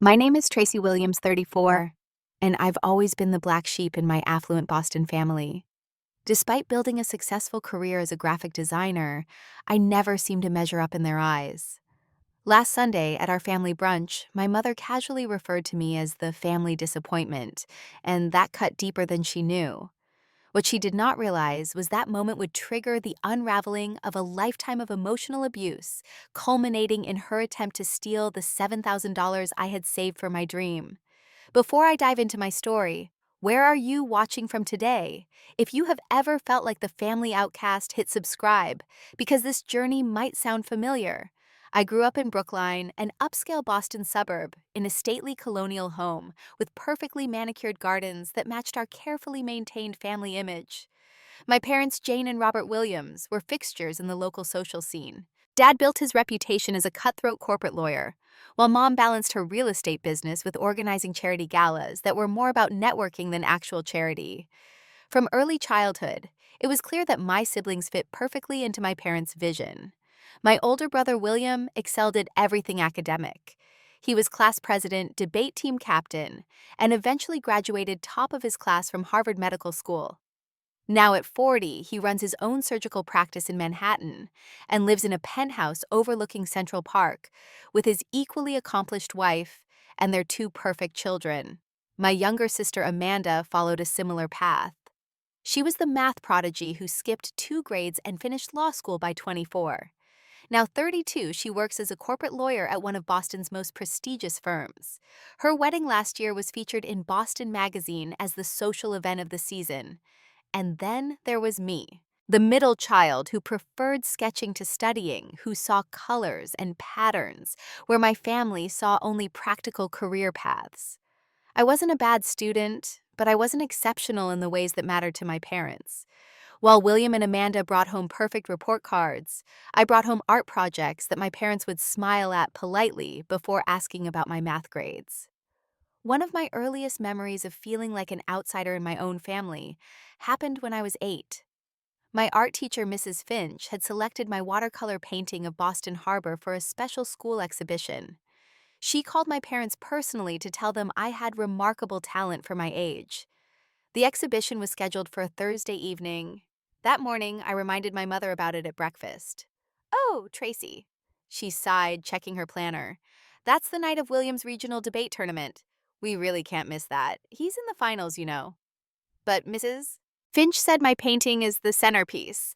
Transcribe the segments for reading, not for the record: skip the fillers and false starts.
My name is Tracy Williams, 34, and I've always been the black sheep in my affluent Boston family. Despite building a successful career as a graphic designer, I never seemed to measure up in their eyes. Last Sunday, at our family brunch, my mother casually referred to me as the family disappointment, and that cut deeper than she knew. What she did not realize was that moment would trigger the unraveling of a lifetime of emotional abuse, culminating in her attempt to steal the $7,000 I had saved for my dream. Before I dive into my story, where are you watching from today? If you have ever felt like the family outcast, hit subscribe, because this journey might sound familiar. I grew up in Brookline, an upscale Boston suburb, in a stately colonial home with perfectly manicured gardens that matched our carefully maintained family image. My parents, Jane and Robert Williams, were fixtures in the local social scene. Dad built his reputation as a cutthroat corporate lawyer, while Mom balanced her real estate business with organizing charity galas that were more about networking than actual charity. From early childhood, it was clear that my siblings fit perfectly into my parents' vision. My older brother William excelled at everything academic. He was class president, debate team captain, and eventually graduated top of his class from Harvard Medical School. Now at 40, he runs his own surgical practice in Manhattan and lives in a penthouse overlooking Central Park with his equally accomplished wife and their two perfect children. My younger sister Amanda followed a similar path. She was the math prodigy who skipped 2 grades and finished law school by 24. Now 32, she works as a corporate lawyer at one of Boston's most prestigious firms. Her wedding last year was featured in Boston Magazine as the social event of the season. And then there was me, the middle child who preferred sketching to studying, who saw colors and patterns, where my family saw only practical career paths. I wasn't a bad student, but I wasn't exceptional in the ways that mattered to my parents. While William and Amanda brought home perfect report cards, I brought home art projects that my parents would smile at politely before asking about my math grades. One of my earliest memories of feeling like an outsider in my own family happened when I was 8. My art teacher, Mrs. Finch, had selected my watercolor painting of Boston Harbor for a special school exhibition. She called my parents personally to tell them I had remarkable talent for my age. The exhibition was scheduled for a Thursday evening. That morning, I reminded my mother about it at breakfast. "Oh, Tracy," she sighed, checking her planner. "That's the night of William's regional debate tournament. We really can't miss that. He's in the finals, you know." "But Mrs. Finch said my painting is the centerpiece,"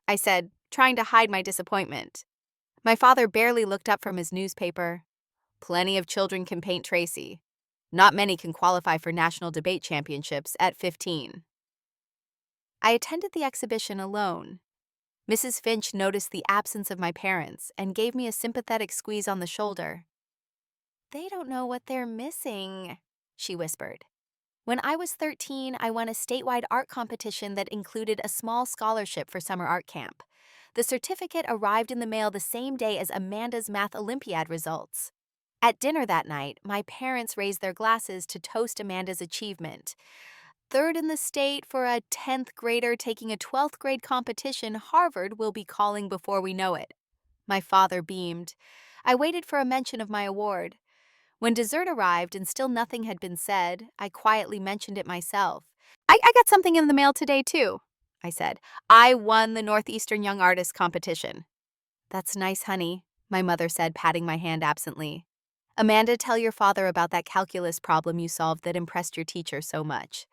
I said, trying to hide my disappointment. My father barely looked up from his newspaper. "Plenty of children can paint Tracy. Not many can qualify for national debate championships at 15. I attended the exhibition alone. Mrs. Finch noticed the absence of my parents and gave me a sympathetic squeeze on the shoulder. "They don't know what they're missing," she whispered. When I was 13, I won a statewide art competition that included a small scholarship for summer art camp. The certificate arrived in the mail the same day as Amanda's Math Olympiad results. At dinner that night, my parents raised their glasses to toast Amanda's achievement. Third in the state for a 10th grader taking a 12th grade competition, Harvard will be calling before we know it. My father beamed. I waited for a mention of my award. When dessert arrived and still nothing had been said, I quietly mentioned it myself. I got something in the mail today, too," I said. "I won the Northeastern Young Artist competition." "That's nice, honey," my mother said, patting my hand absently. "Amanda, tell your father about that calculus problem you solved that impressed your teacher so much."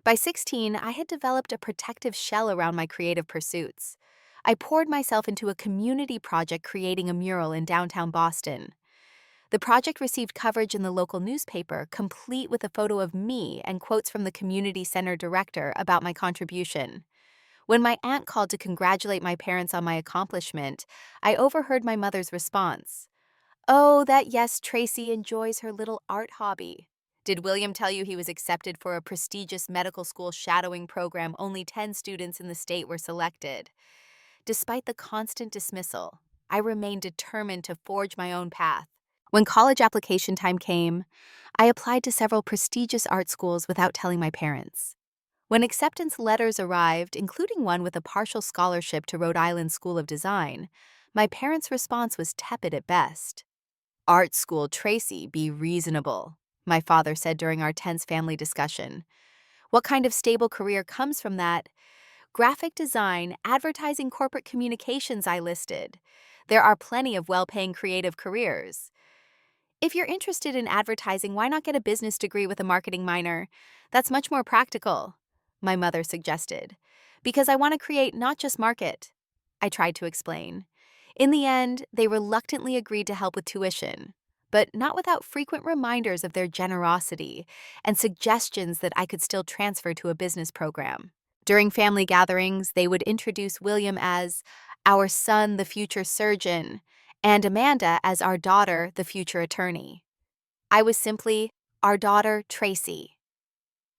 By 16, I had developed a protective shell around my creative pursuits. I poured myself into a community project creating a mural in downtown Boston. The project received coverage in the local newspaper, complete with a photo of me and quotes from the community center director about my contribution. When my aunt called to congratulate my parents on my accomplishment, I overheard my mother's response. "Oh, that yes, Tracy enjoys her little art hobby. Did William tell you he was accepted for a prestigious medical school shadowing program only 10 students in the state were selected?" Despite the constant dismissal, I remained determined to forge my own path. When college application time came, I applied to several prestigious art schools without telling my parents. When acceptance letters arrived, including one with a partial scholarship to Rhode Island School of Design, my parents' response was tepid at best. Art school, Tracy, be reasonable, my father said during our tense family discussion. What kind of stable career comes from that? Graphic design, advertising, corporate communications, I listed. There are plenty of well-paying creative careers. If you're interested in advertising, why not get a business degree with a marketing minor? That's much more practical, my mother suggested. Because I want to create, not just market, I tried to explain. In the end, they reluctantly agreed to help with tuition, but not without frequent reminders of their generosity and suggestions that I could still transfer to a business program. During family gatherings, they would introduce William as our son, the future surgeon, and Amanda as our daughter, the future attorney. I was simply our daughter, Tracy.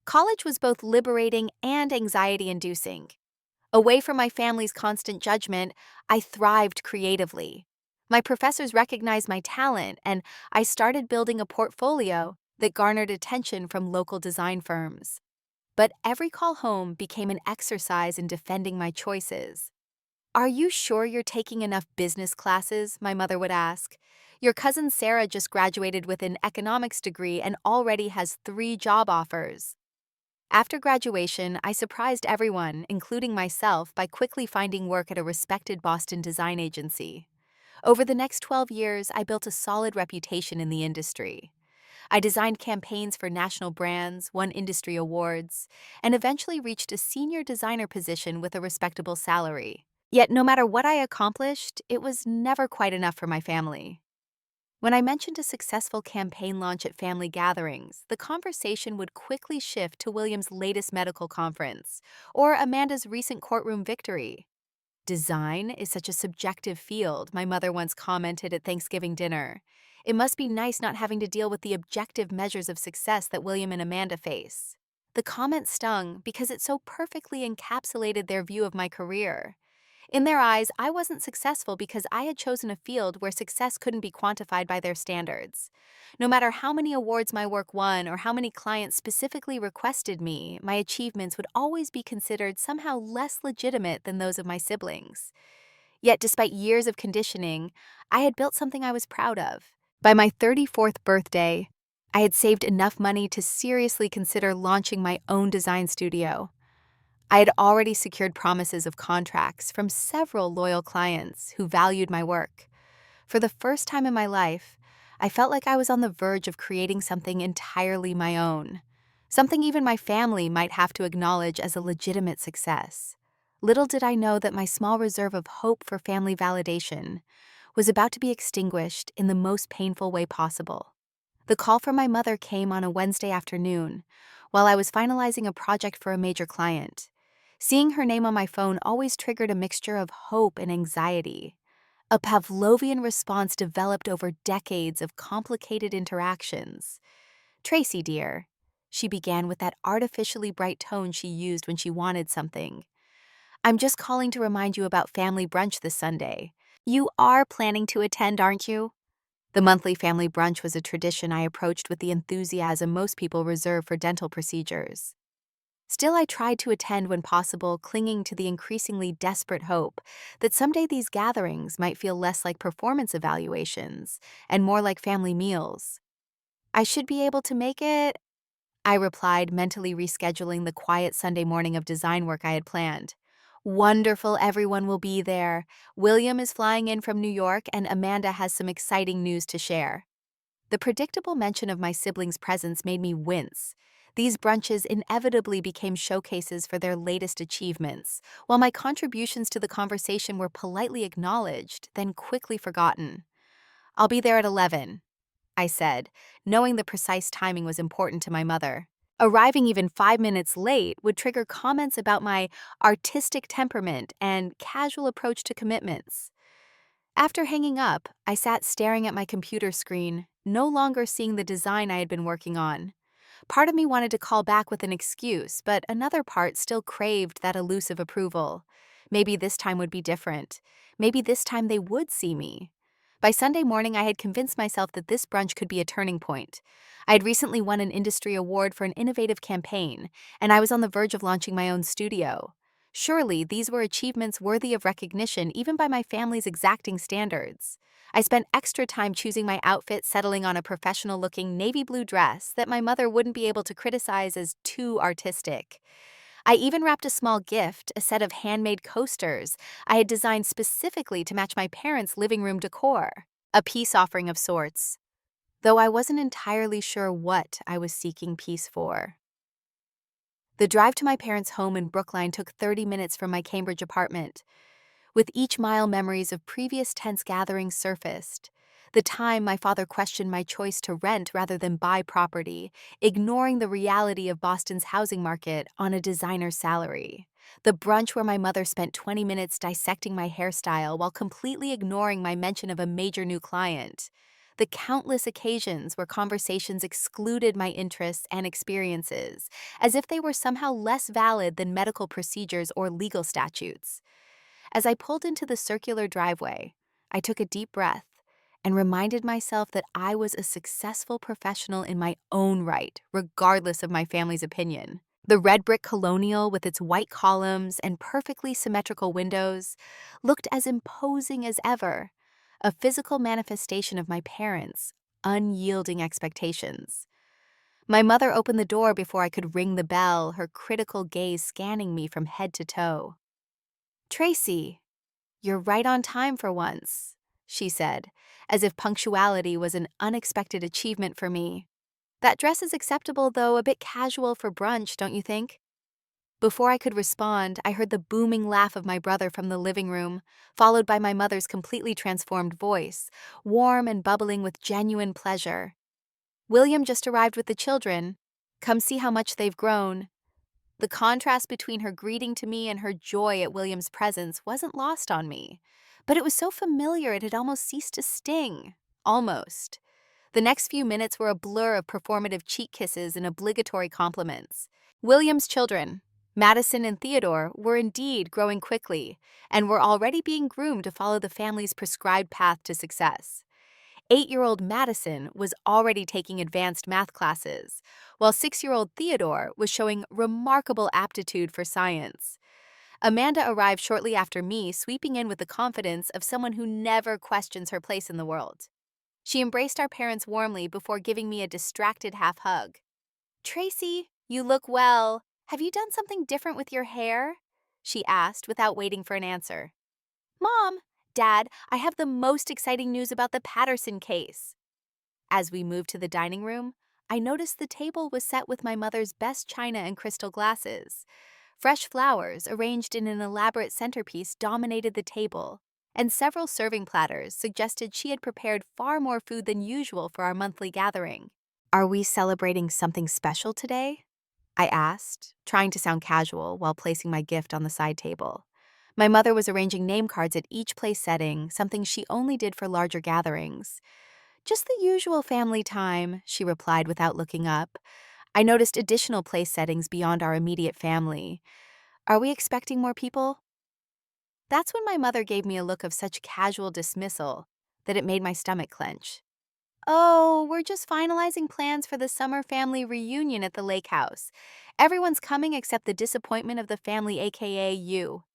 College was both liberating and anxiety-inducing. Away from my family's constant judgment, I thrived creatively. My professors recognized my talent, and I started building a portfolio that garnered attention from local design firms. But every call home became an exercise in defending my choices. Are you sure you're taking enough business classes? My mother would ask. Your cousin Sarah just graduated with an economics degree and already has 3 job offers. After graduation, I surprised everyone, including myself, by quickly finding work at a respected Boston design agency. Over the next 12 years, I built a solid reputation in the industry. I designed campaigns for national brands, won industry awards, and eventually reached a senior designer position with a respectable salary. Yet no matter what I accomplished, it was never quite enough for my family. When I mentioned a successful campaign launch at family gatherings, the conversation would quickly shift to William's latest medical conference or Amanda's recent courtroom victory. Design is such a subjective field, my mother once commented at Thanksgiving dinner. It must be nice not having to deal with the objective measures of success that William and Amanda face. The comment stung because it so perfectly encapsulated their view of my career. In their eyes, I wasn't successful because I had chosen a field where success couldn't be quantified by their standards. No matter how many awards my work won or how many clients specifically requested me, my achievements would always be considered somehow less legitimate than those of my siblings. Yet, despite years of conditioning, I had built something I was proud of. By my 34th birthday, I had saved enough money to seriously consider launching my own design studio. I had already secured promises of contracts from several loyal clients who valued my work. For the first time in my life, I felt like I was on the verge of creating something entirely my own, something even my family might have to acknowledge as a legitimate success. Little did I know that my small reserve of hope for family validation was about to be extinguished in the most painful way possible. The call from my mother came on a Wednesday afternoon, while I was finalizing a project for a major client. Seeing her name on my phone always triggered a mixture of hope and anxiety. A Pavlovian response developed over decades of complicated interactions. "Tracy, dear," she began with that artificially bright tone she used when she wanted something. "I'm just calling to remind you about family brunch this Sunday. You are planning to attend, aren't you?" The monthly family brunch was a tradition I approached with the enthusiasm most people reserve for dental procedures. Still, I tried to attend when possible, clinging to the increasingly desperate hope that someday these gatherings might feel less like performance evaluations and more like family meals. "I should be able to make it," I replied, mentally rescheduling the quiet Sunday morning of design work I had planned. "Wonderful, everyone will be there. William is flying in from New York, and Amanda has some exciting news to share." The predictable mention of my siblings' presence made me wince. These brunches inevitably became showcases for their latest achievements, while my contributions to the conversation were politely acknowledged, then quickly forgotten. "I'll be there at 11, I said, knowing the precise timing was important to my mother. Arriving even 5 minutes late would trigger comments about my artistic temperament and casual approach to commitments. After hanging up, I sat staring at my computer screen, no longer seeing the design I had been working on. Part of me wanted to call back with an excuse, but another part still craved that elusive approval. Maybe this time would be different. Maybe this time they would see me. By Sunday morning, I had convinced myself that this brunch could be a turning point. I had recently won an industry award for an innovative campaign, and I was on the verge of launching my own studio. Surely these were achievements worthy of recognition even by my family's exacting standards. I spent extra time choosing my outfit, settling on a professional-looking navy blue dress that my mother wouldn't be able to criticize as too artistic. I even wrapped a small gift, a set of handmade coasters I had designed specifically to match my parents' living room decor, a peace offering of sorts, though I wasn't entirely sure what I was seeking peace for. The drive to my parents' home in Brookline took 30 minutes from my Cambridge apartment. With each mile, memories of previous tense gatherings surfaced. The time my father questioned my choice to rent rather than buy property, ignoring the reality of Boston's housing market on a designer's salary. The brunch where my mother spent 20 minutes dissecting my hairstyle while completely ignoring my mention of a major new client. The countless occasions where conversations excluded my interests and experiences, as if they were somehow less valid than medical procedures or legal statutes. As I pulled into the circular driveway, I took a deep breath and reminded myself that I was a successful professional in my own right, regardless of my family's opinion. The red brick colonial with its white columns and perfectly symmetrical windows looked as imposing as ever, a physical manifestation of my parents' unyielding expectations. My mother opened the door before I could ring the bell, her critical gaze scanning me from head to toe. "Tracy, you're right on time for once," she said, as if punctuality was an unexpected achievement for me. "That dress is acceptable, though a bit casual for brunch, don't you think?" Before I could respond, I heard the booming laugh of my brother from the living room, followed by my mother's completely transformed voice, warm and bubbling with genuine pleasure. "William just arrived with the children. Come see how much they've grown." The contrast between her greeting to me and her joy at William's presence wasn't lost on me. But it was so familiar it had almost ceased to sting. Almost. The next few minutes were a blur of performative cheek kisses and obligatory compliments. William's children, Madison and Theodore, were indeed growing quickly and were already being groomed to follow the family's prescribed path to success. 8-year-old Madison was already taking advanced math classes, while 6-year-old Theodore was showing remarkable aptitude for science. Amanda arrived shortly after me, sweeping in with the confidence of someone who never questions her place in the world. She embraced our parents warmly before giving me a distracted half hug. "Tracy, you look well. Have you done something different with your hair?" she asked without waiting for an answer. "Mom, Dad, I have the most exciting news about the Patterson case." As we moved to the dining room, I noticed the table was set with my mother's best china and crystal glasses. Fresh flowers, arranged in an elaborate centerpiece, dominated the table, and several serving platters suggested she had prepared far more food than usual for our monthly gathering. "Are we celebrating something special today?" I asked, trying to sound casual while placing my gift on the side table. My mother was arranging name cards at each place setting, something she only did for larger gatherings. "Just the usual family time," she replied without looking up. I noticed additional place settings beyond our immediate family. "Are we expecting more people?" That's when my mother gave me a look of such casual dismissal that it made my stomach clench. "Oh, we're just finalizing plans for the summer family reunion at the lake house. Everyone's coming except the disappointment of the family, aka you."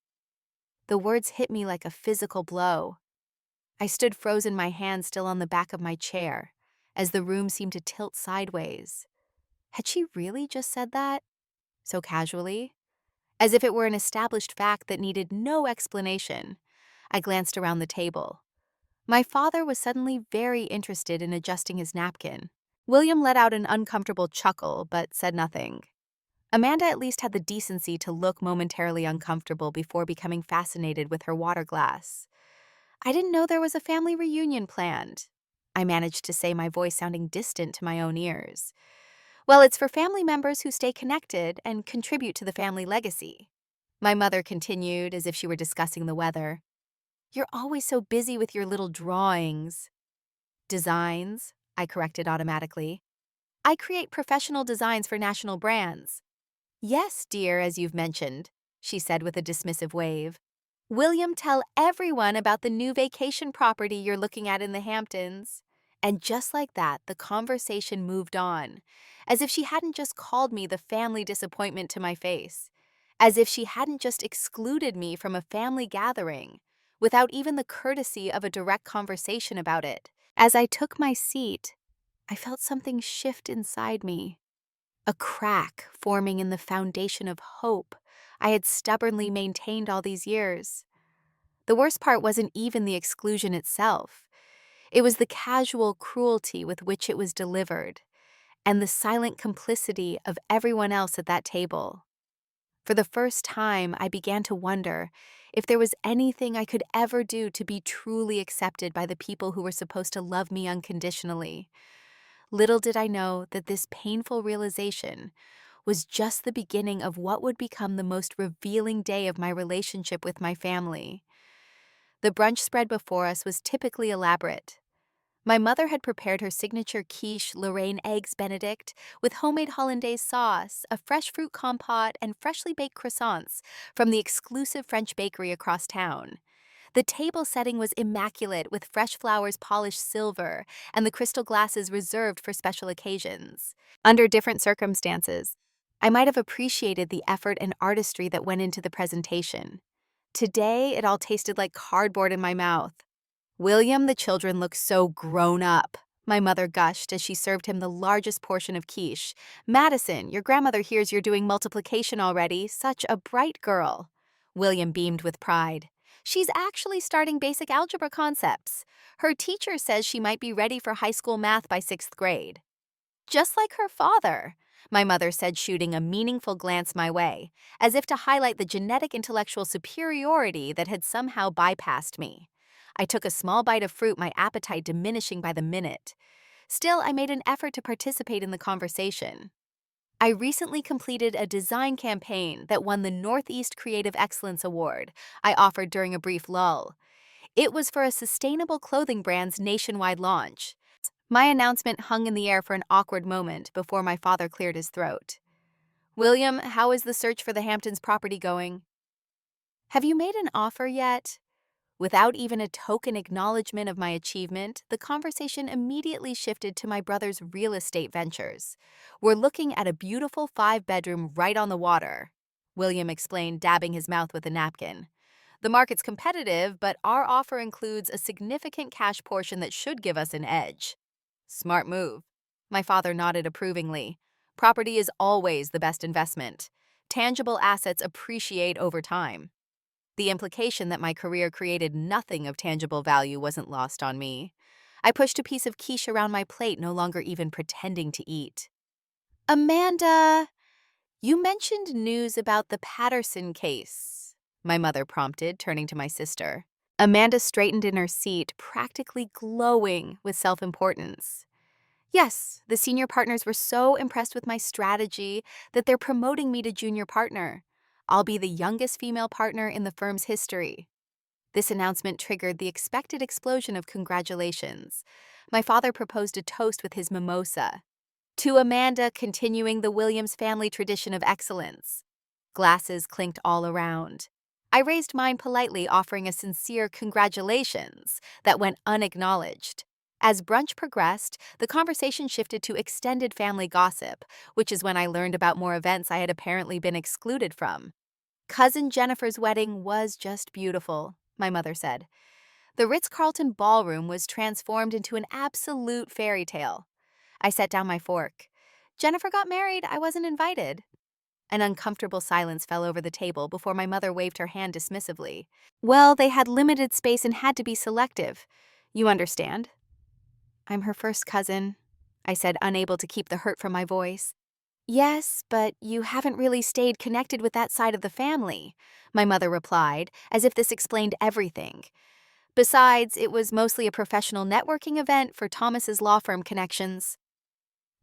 The words hit me like a physical blow. I stood frozen, my hand still on the back of my chair, as the room seemed to tilt sideways. Had she really just said that? So casually? As if it were an established fact that needed no explanation. I glanced around the table. My father was suddenly very interested in adjusting his napkin. William let out an uncomfortable chuckle, but said nothing. Amanda at least had the decency to look momentarily uncomfortable before becoming fascinated with her water glass. "I didn't know there was a family reunion planned," I managed to say, my voice sounding distant to my own ears. "Well, it's for family members who stay connected and contribute to the family legacy," my mother continued as if she were discussing the weather. "You're always so busy with your little drawings." "Designs," I corrected automatically. "I create professional designs for national brands." "Yes, dear, as you've mentioned," she said with a dismissive wave. "William, tell everyone about the new vacation property you're looking at in the Hamptons." And just like that, the conversation moved on, as if she hadn't just called me the family disappointment to my face. as if she hadn't just excluded me from a family gathering, without even the courtesy of a direct conversation about it. As I took my seat, I felt something shift inside me, a crack forming in the foundation of hope I had stubbornly maintained all these years. The worst part wasn't even the exclusion itself. It was the casual cruelty with which it was delivered, and the silent complicity of everyone else at that table. For the first time, I began to wonder if there was anything I could ever do to be truly accepted by the people who were supposed to love me unconditionally. Little did I know that this painful realization was just the beginning of what would become the most revealing day of my relationship with my family. The brunch spread before us was typically elaborate. My mother had prepared her signature quiche Lorraine eggs Benedict with homemade hollandaise sauce, a fresh fruit compote, and freshly baked croissants from the exclusive French bakery across town. The table setting was immaculate with fresh flowers polished silver and the crystal glasses reserved for special occasions. Under different circumstances, I might have appreciated the effort and artistry that went into the presentation. Today, it all tasted like cardboard in my mouth. "William, the children look so grown up," my mother gushed as she served him the largest portion of quiche. "Madison, your grandmother hears you're doing multiplication already. Such a bright girl." William beamed with pride. "She's actually starting basic algebra concepts. Her teacher says she might be ready for high school math by 6th grade. Just like her father," my mother said, shooting a meaningful glance my way, as if to highlight the genetic intellectual superiority that had somehow bypassed me. I took a small bite of fruit, my appetite diminishing by the minute. Still, I made an effort to participate in the conversation. "I recently completed a design campaign that won the Northeast Creative Excellence Award," I offered during a brief lull. It was for a sustainable clothing brand's nationwide launch. My announcement hung in the air for an awkward moment before my father cleared his throat. "William, how is the search for the Hamptons property going?" "Have you made an offer yet?" Without even a token acknowledgement of my achievement, the conversation immediately shifted to my brother's real estate ventures. "We're looking at a beautiful 5-bedroom right on the water," William explained, dabbing his mouth with a napkin. "The market's competitive, but our offer includes a significant cash portion that should give us an edge." "Smart move." My father nodded approvingly. "Property is always the best investment. Tangible assets appreciate over time." The implication that my career created nothing of tangible value wasn't lost on me. I pushed a piece of quiche around my plate, no longer even pretending to eat. "Amanda, you mentioned news about the Patterson case," my mother prompted, turning to my sister. Amanda straightened in her seat, practically glowing with self-importance. "Yes, the senior partners were so impressed with my strategy that they're promoting me to junior partner. I'll be the youngest female partner in the firm's history." This announcement triggered the expected explosion of congratulations. My father proposed a toast with his mimosa. "To Amanda continuing the Williams family tradition of excellence." Glasses clinked all around. I raised mine politely, offering a sincere congratulations that went unacknowledged. As brunch progressed, the conversation shifted to extended family gossip, which is when I learned about more events I had apparently been excluded from. "Cousin Jennifer's wedding was just beautiful," my mother said. "The Ritz-Carlton ballroom was transformed into an absolute fairy tale." I set down my fork. "Jennifer got married. I wasn't invited." An uncomfortable silence fell over the table before my mother waved her hand dismissively. "Well, they had limited space and had to be selective. You understand." "I'm her first cousin," I said, unable to keep the hurt from my voice. "Yes, but you haven't really stayed connected with that side of the family," my mother replied, as if this explained everything. "Besides, it was mostly a professional networking event for Thomas's law firm connections."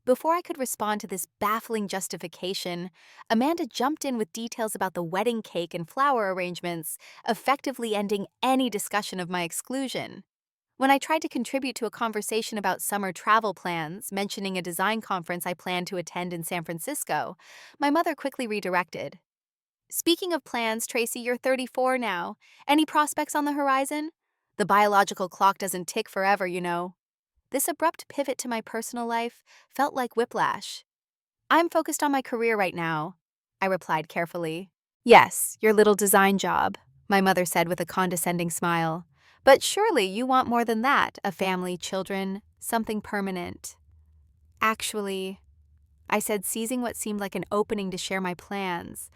Before I could respond to this baffling justification, Amanda jumped in with details about the wedding cake and flower arrangements, effectively ending any discussion of my exclusion. When I tried to contribute to a conversation about summer travel plans, mentioning a design conference I planned to attend in San Francisco, my mother quickly redirected. "Speaking of plans, Tracy, you're 34 now. Any prospects on the horizon? The biological clock doesn't tick forever, you know." This abrupt pivot to my personal life felt like whiplash. "I'm focused on my career right now," I replied carefully. Yes, your little design job, my mother said with a condescending smile. But surely you want more than that, a family, children, something permanent. Actually, I said, seizing what seemed like an opening to share my plans.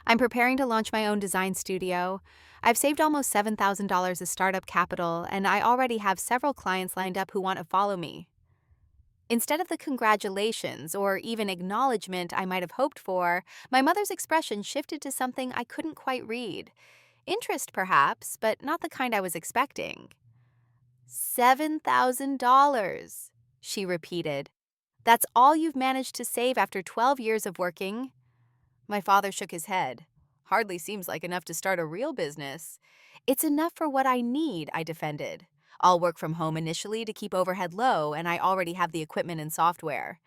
I'm preparing to launch my own design studio. I've saved almost $7,000 as startup capital, and I already have several clients lined up who want to follow me. Instead of the congratulations or even acknowledgement I might have hoped for, my mother's expression shifted to something I couldn't quite read. Interest, perhaps, but not the kind I was expecting. $7,000, she repeated. That's all you've managed to save after 12 years of working? My father shook his head. Hardly seems like enough to start a real business. It's enough for what I need, I defended. I'll work from home initially to keep overhead low, and I already have the equipment and software.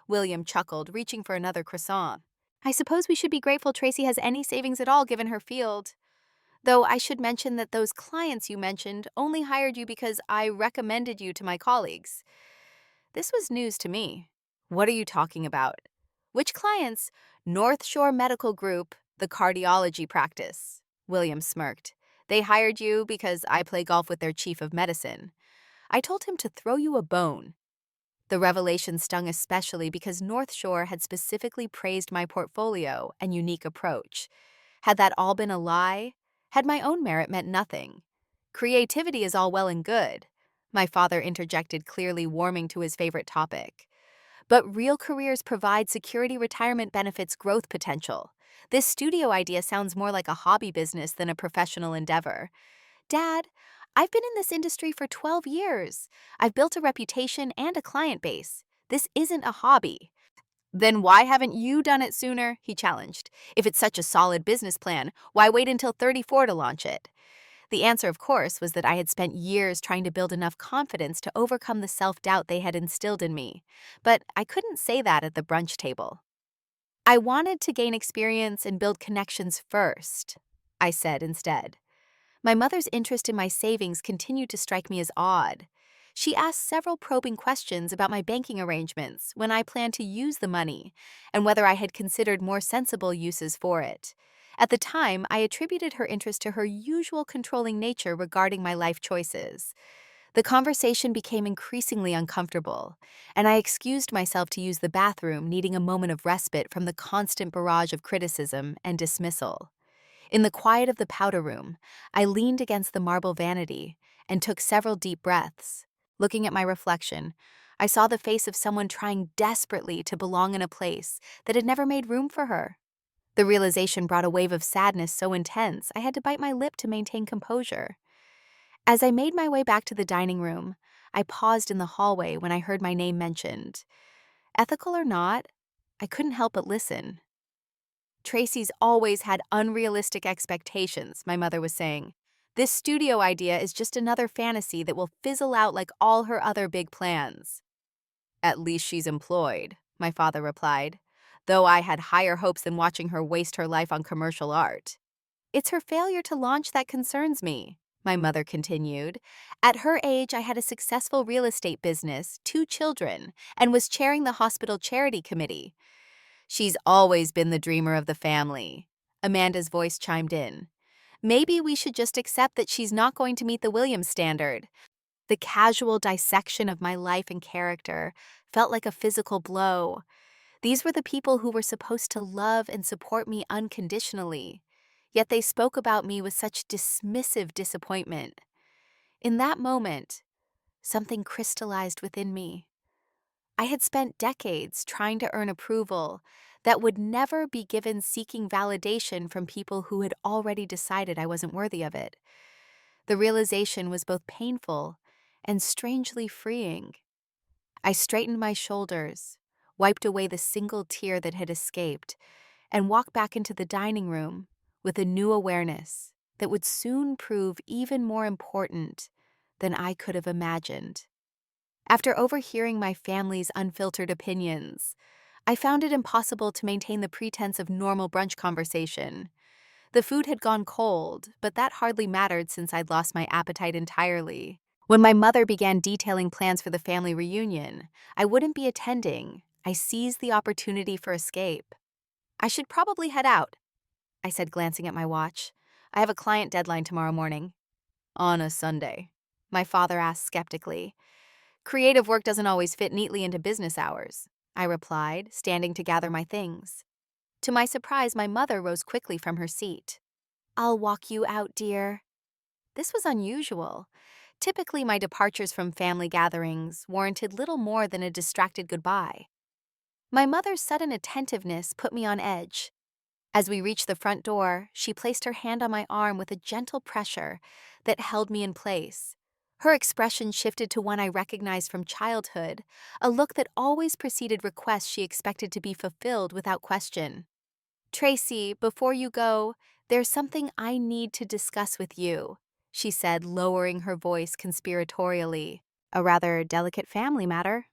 William chuckled, reaching for another croissant. I suppose we should be grateful Tracy has any savings at all given her field. Though I should mention that those clients you mentioned only hired you because I recommended you to my colleagues. This was news to me. What are you talking about? Which clients? North Shore Medical Group, the cardiology practice. William smirked. They hired you because I play golf with their chief of medicine. I told him to throw you a bone. The revelation stung especially because North Shore had specifically praised my portfolio and unique approach. Had that all been a lie? Had my own merit meant nothing? Creativity is all well and good, my father interjected, clearly warming to his favorite topic. But real careers provide security, retirement benefits, growth potential. This studio idea sounds more like a hobby business than a professional endeavor. Dad, I've been in this industry for 12 years. I've built a reputation and a client base. This isn't a hobby. Then why haven't you done it sooner? He challenged. If it's such a solid business plan, why wait until 34 to launch it? The answer, of course, was that I had spent years trying to build enough confidence to overcome the self-doubt they had instilled in me. But I couldn't say that at the brunch table. I wanted to gain experience and build connections first, I said instead. My mother's interest in my savings continued to strike me as odd. She asked several probing questions about my banking arrangements, when I planned to use the money, and whether I had considered more sensible uses for it. At the time, I attributed her interest to her usual controlling nature regarding my life choices. The conversation became increasingly uncomfortable, and I excused myself to use the bathroom, needing a moment of respite from the constant barrage of criticism and dismissal. In the quiet of the powder room, I leaned against the marble vanity and took several deep breaths. Looking at my reflection, I saw the face of someone trying desperately to belong in a place that had never made room for her. The realization brought a wave of sadness so intense I had to bite my lip to maintain composure. As I made my way back to the dining room, I paused in the hallway when I heard my name mentioned. Ethical or not, I couldn't help but listen. Tracy's always had unrealistic expectations, my mother was saying. This studio idea is just another fantasy that will fizzle out like all her other big plans. At least she's employed, my father replied, though I had higher hopes than watching her waste her life on commercial art. It's her failure to launch that concerns me, my mother continued. At her age, I had a successful real estate business, 2 children, and was chairing the hospital charity committee. She's always been the dreamer of the family. Amanda's voice chimed in. Maybe we should just accept that she's not going to meet the Williams standard. The casual dissection of my life and character felt like a physical blow. These were the people who were supposed to love and support me unconditionally, yet they spoke about me with such dismissive disappointment. In that moment, something crystallized within me. I had spent decades trying to earn approval that would never be given, seeking validation from people who had already decided I wasn't worthy of it. The realization was both painful and strangely freeing. I straightened my shoulders, wiped away the single tear that had escaped, and walked back into the dining room with a new awareness that would soon prove even more important than I could have imagined. After overhearing my family's unfiltered opinions, I found it impossible to maintain the pretense of normal brunch conversation. The food had gone cold, but that hardly mattered since I'd lost my appetite entirely. When my mother began detailing plans for the family reunion, I wouldn't be attending. I seized the opportunity for escape. I should probably head out, I said, glancing at my watch. I have a client deadline tomorrow morning. On a Sunday? My father asked skeptically. Creative work doesn't always fit neatly into business hours, I replied, standing to gather my things. To my surprise, my mother rose quickly from her seat. I'll walk you out, dear. This was unusual. Typically, my departures from family gatherings warranted little more than a distracted goodbye. My mother's sudden attentiveness put me on edge. As we reached the front door, she placed her hand on my arm with a gentle pressure that held me in place. Her expression shifted to one I recognized from childhood, a look that always preceded requests she expected to be fulfilled without question. Tracy, before you go, there's something I need to discuss with you, she said, lowering her voice conspiratorially. A rather delicate family matter.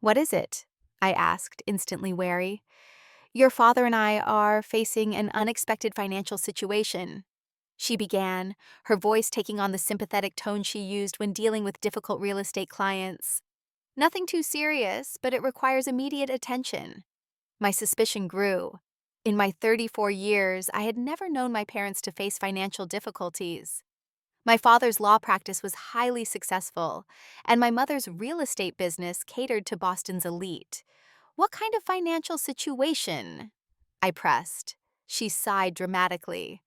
What is it? I asked, instantly wary. Your father and I are facing an unexpected financial situation, she began, her voice taking on the sympathetic tone she used when dealing with difficult real estate clients. Nothing too serious, but it requires immediate attention. My suspicion grew. In my 34 years, I had never known my parents to face financial difficulties. My father's law practice was highly successful, and my mother's real estate business catered to Boston's elite. What kind of financial situation? I pressed. She sighed dramatically.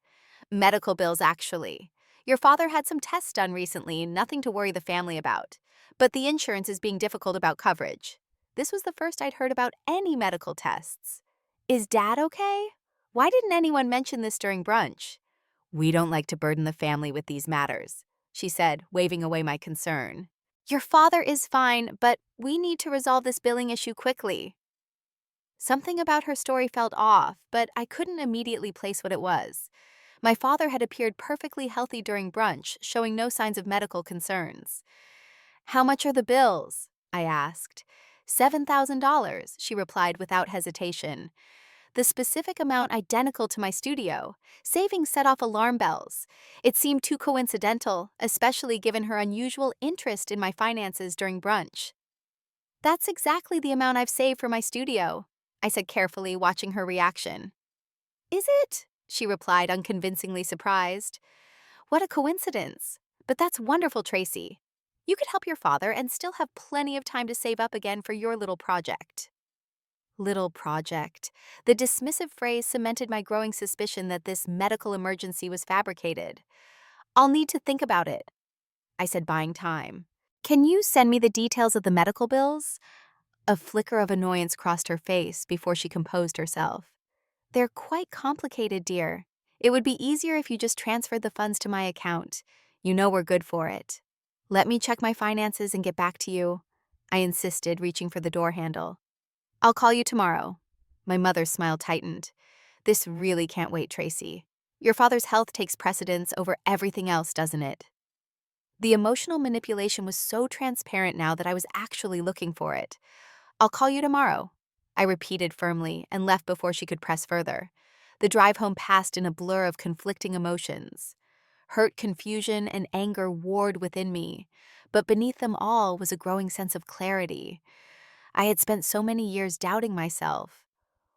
Medical bills, actually. Your father had some tests done recently, nothing to worry the family about. But the insurance is being difficult about coverage. This was the first I'd heard about any medical tests. Is Dad okay? Why didn't anyone mention this during brunch? We don't like to burden the family with these matters, she said, waving away my concern. Your father is fine, but we need to resolve this billing issue quickly. Something about her story felt off, but I couldn't immediately place what it was. My father had appeared perfectly healthy during brunch, showing no signs of medical concerns. How much are the bills? I asked. $7,000, she replied without hesitation. The specific amount identical to my studio. Savings set off alarm bells. It seemed too coincidental, especially given her unusual interest in my finances during brunch. That's exactly the amount I've saved for my studio, I said carefully, watching her reaction. Is it? She replied, unconvincingly surprised. What a coincidence. But that's wonderful, Tracy. You could help your father and still have plenty of time to save up again for your little project. Little project. The dismissive phrase cemented my growing suspicion that this medical emergency was fabricated. I'll need to think about it, I said, buying time. Can you send me the details of the medical bills? A flicker of annoyance crossed her face before she composed herself. They're quite complicated, dear. It would be easier if you just transferred the funds to my account. You know we're good for it. Let me check my finances and get back to you, I insisted, reaching for the door handle. I'll call you tomorrow. My mother's smile tightened. This really can't wait, Tracy. Your father's health takes precedence over everything else, doesn't it? The emotional manipulation was so transparent now that I was actually looking for it. I'll call you tomorrow, I repeated firmly and left before she could press further. The drive home passed in a blur of conflicting emotions. Hurt, confusion, and anger warred within me, but beneath them all was a growing sense of clarity. I had spent so many years doubting myself,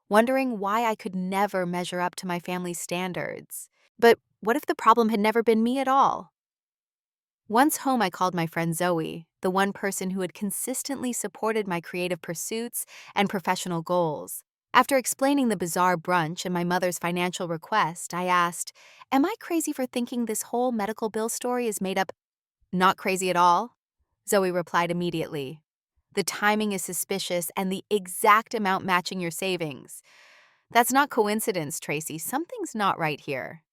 wondering why I could never measure up to my family's standards. But what if the problem had never been me at all? Once home, I called my friend Zoe, the one person who had consistently supported my creative pursuits and professional goals. After explaining the bizarre brunch and my mother's financial request, I asked, "Am I crazy for thinking this whole medical bill story is made up?" "Not crazy at all," Zoe replied immediately. "The timing is suspicious and the exact amount matching your savings. That's not coincidence, Tracy. Something's not right here."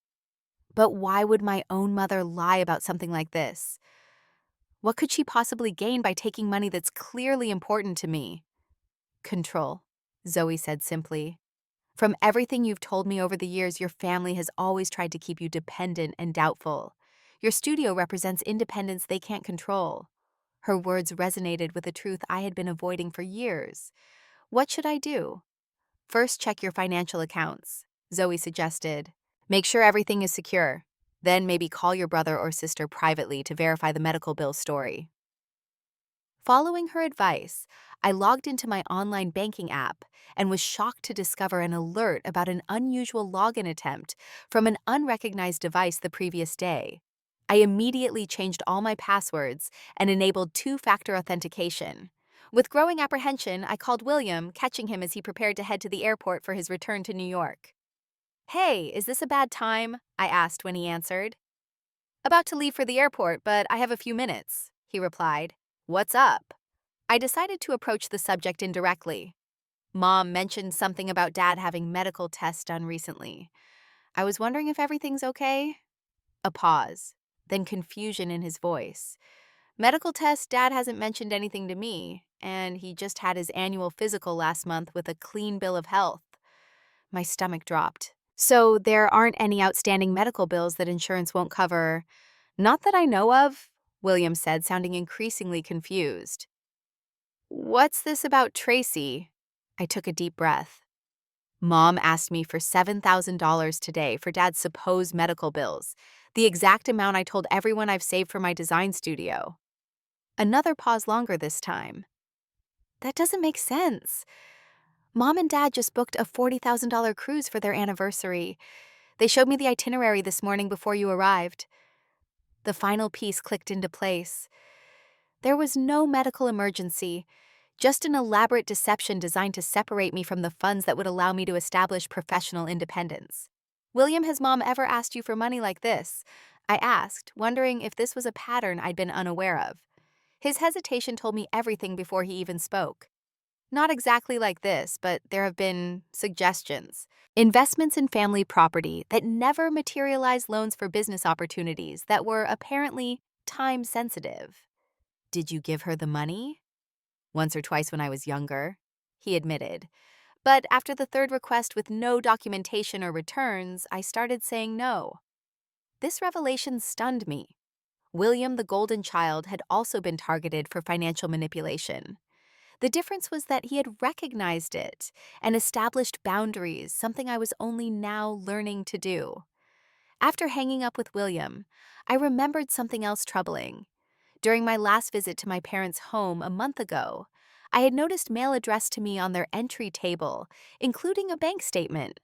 But why would my own mother lie about something like this? What could she possibly gain by taking money that's clearly important to me? Control, Zoe said simply. From everything you've told me over the years, your family has always tried to keep you dependent and doubtful. Your studio represents independence they can't control. Her words resonated with a truth I had been avoiding for years. What should I do? First, check your financial accounts, Zoe suggested. Make sure everything is secure. Then maybe call your brother or sister privately to verify the medical bill story. Following her advice, I logged into my online banking app and was shocked to discover an alert about an unusual login attempt from an unrecognized device the previous day. I immediately changed all my passwords and enabled two-factor authentication. With growing apprehension, I called William, catching him as he prepared to head to the airport for his return to New York. "Hey, is this a bad time?" I asked when he answered. "About to leave for the airport, but I have a few minutes," he replied. "What's up?" I decided to approach the subject indirectly. "Mom mentioned something about Dad having medical tests done recently. I was wondering if everything's okay?" A pause, then confusion in his voice. "Medical tests, Dad hasn't mentioned anything to me, and he just had his annual physical last month with a clean bill of health." My stomach dropped. "So there aren't any outstanding medical bills that insurance won't cover?" "Not that I know of," William said, sounding increasingly confused. "What's this about Tracy?" I took a deep breath. "Mom asked me for $7,000 today for Dad's supposed medical bills, the exact amount I told everyone I've saved for my design studio." Another pause longer this time. "That doesn't make sense. Mom and Dad just booked a $40,000 cruise for their anniversary. They showed me the itinerary this morning before you arrived." The final piece clicked into place. There was no medical emergency, just an elaborate deception designed to separate me from the funds that would allow me to establish professional independence. "William, has Mom ever asked you for money like this?" I asked, wondering if this was a pattern I'd been unaware of. His hesitation told me everything before he even spoke. "Not exactly like this, but there have been suggestions. Investments in family property that never materialized loans for business opportunities that were apparently time-sensitive." "Did you give her the money?" "Once or twice when I was younger," he admitted. "But after the third request with no documentation or returns, I started saying no." This revelation stunned me. William, the golden child, had also been targeted for financial manipulation. The difference was that he had recognized it and established boundaries, something I was only now learning to do. After hanging up with William, I remembered something else troubling. During my last visit to my parents' home a month ago, I had noticed mail addressed to me on their entry table, including a bank statement.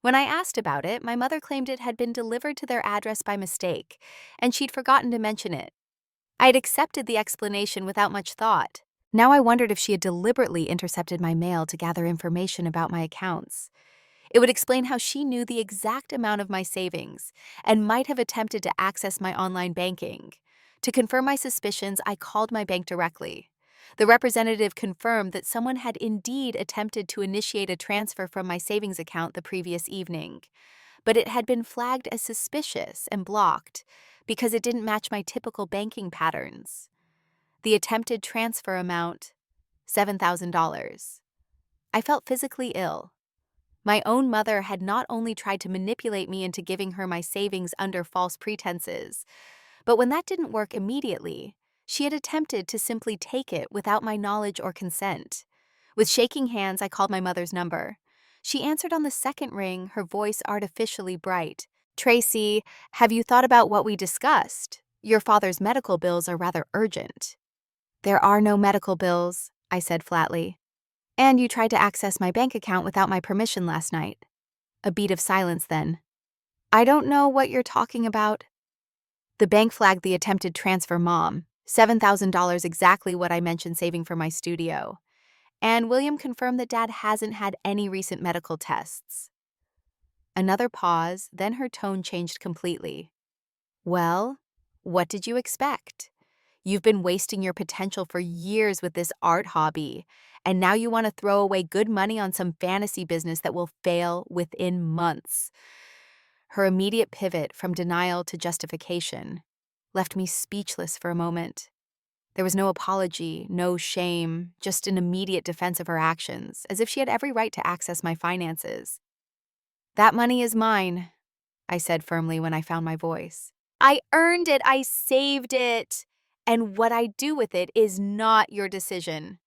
When I asked about it, my mother claimed it had been delivered to their address by mistake, and she'd forgotten to mention it. I had accepted the explanation without much thought. Now I wondered if she had deliberately intercepted my mail to gather information about my accounts. It would explain how she knew the exact amount of my savings and might have attempted to access my online banking. To confirm my suspicions, I called my bank directly. The representative confirmed that someone had indeed attempted to initiate a transfer from my savings account the previous evening, but it had been flagged as suspicious and blocked because it didn't match my typical banking patterns. The attempted transfer amount, $7,000. I felt physically ill. My own mother had not only tried to manipulate me into giving her my savings under false pretenses, but when that didn't work immediately, she had attempted to simply take it without my knowledge or consent. With shaking hands, I called my mother's number. She answered on the second ring, her voice artificially bright. "Tracy, have you thought about what we discussed? Your father's medical bills are rather urgent." "There are no medical bills," I said flatly. "And you tried to access my bank account without my permission last night." A beat of silence then. "I don't know what you're talking about." The bank flagged the attempted transfer, Mom. $7,000, exactly what I mentioned saving for my studio. And William confirmed that Dad hasn't had any recent medical tests. Another pause, then her tone changed completely. "Well, what did you expect? You've been wasting your potential for years with this art hobby, and now you want to throw away good money on some fantasy business that will fail within months." Her immediate pivot from denial to justification left me speechless for a moment. There was no apology, no shame, just an immediate defense of her actions, as if she had every right to access my finances. "That money is mine," I said firmly when I found my voice. "I earned it, I saved it, and what I do with it is not your decision."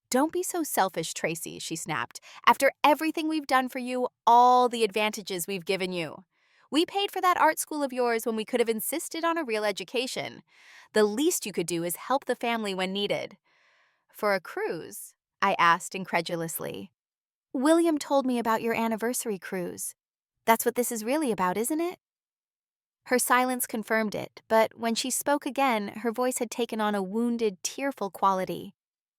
"Don't be so selfish, Tracy," she snapped. "After everything we've done for you, all the advantages we've given you. We paid for that art school of yours when we could have insisted on a real education. The least you could do is help the family when needed. For a cruise? I asked incredulously. William told me about your anniversary cruise. That's what this is really about, isn't it? Her silence confirmed it, but when she spoke again, her voice had taken on a wounded, tearful quality.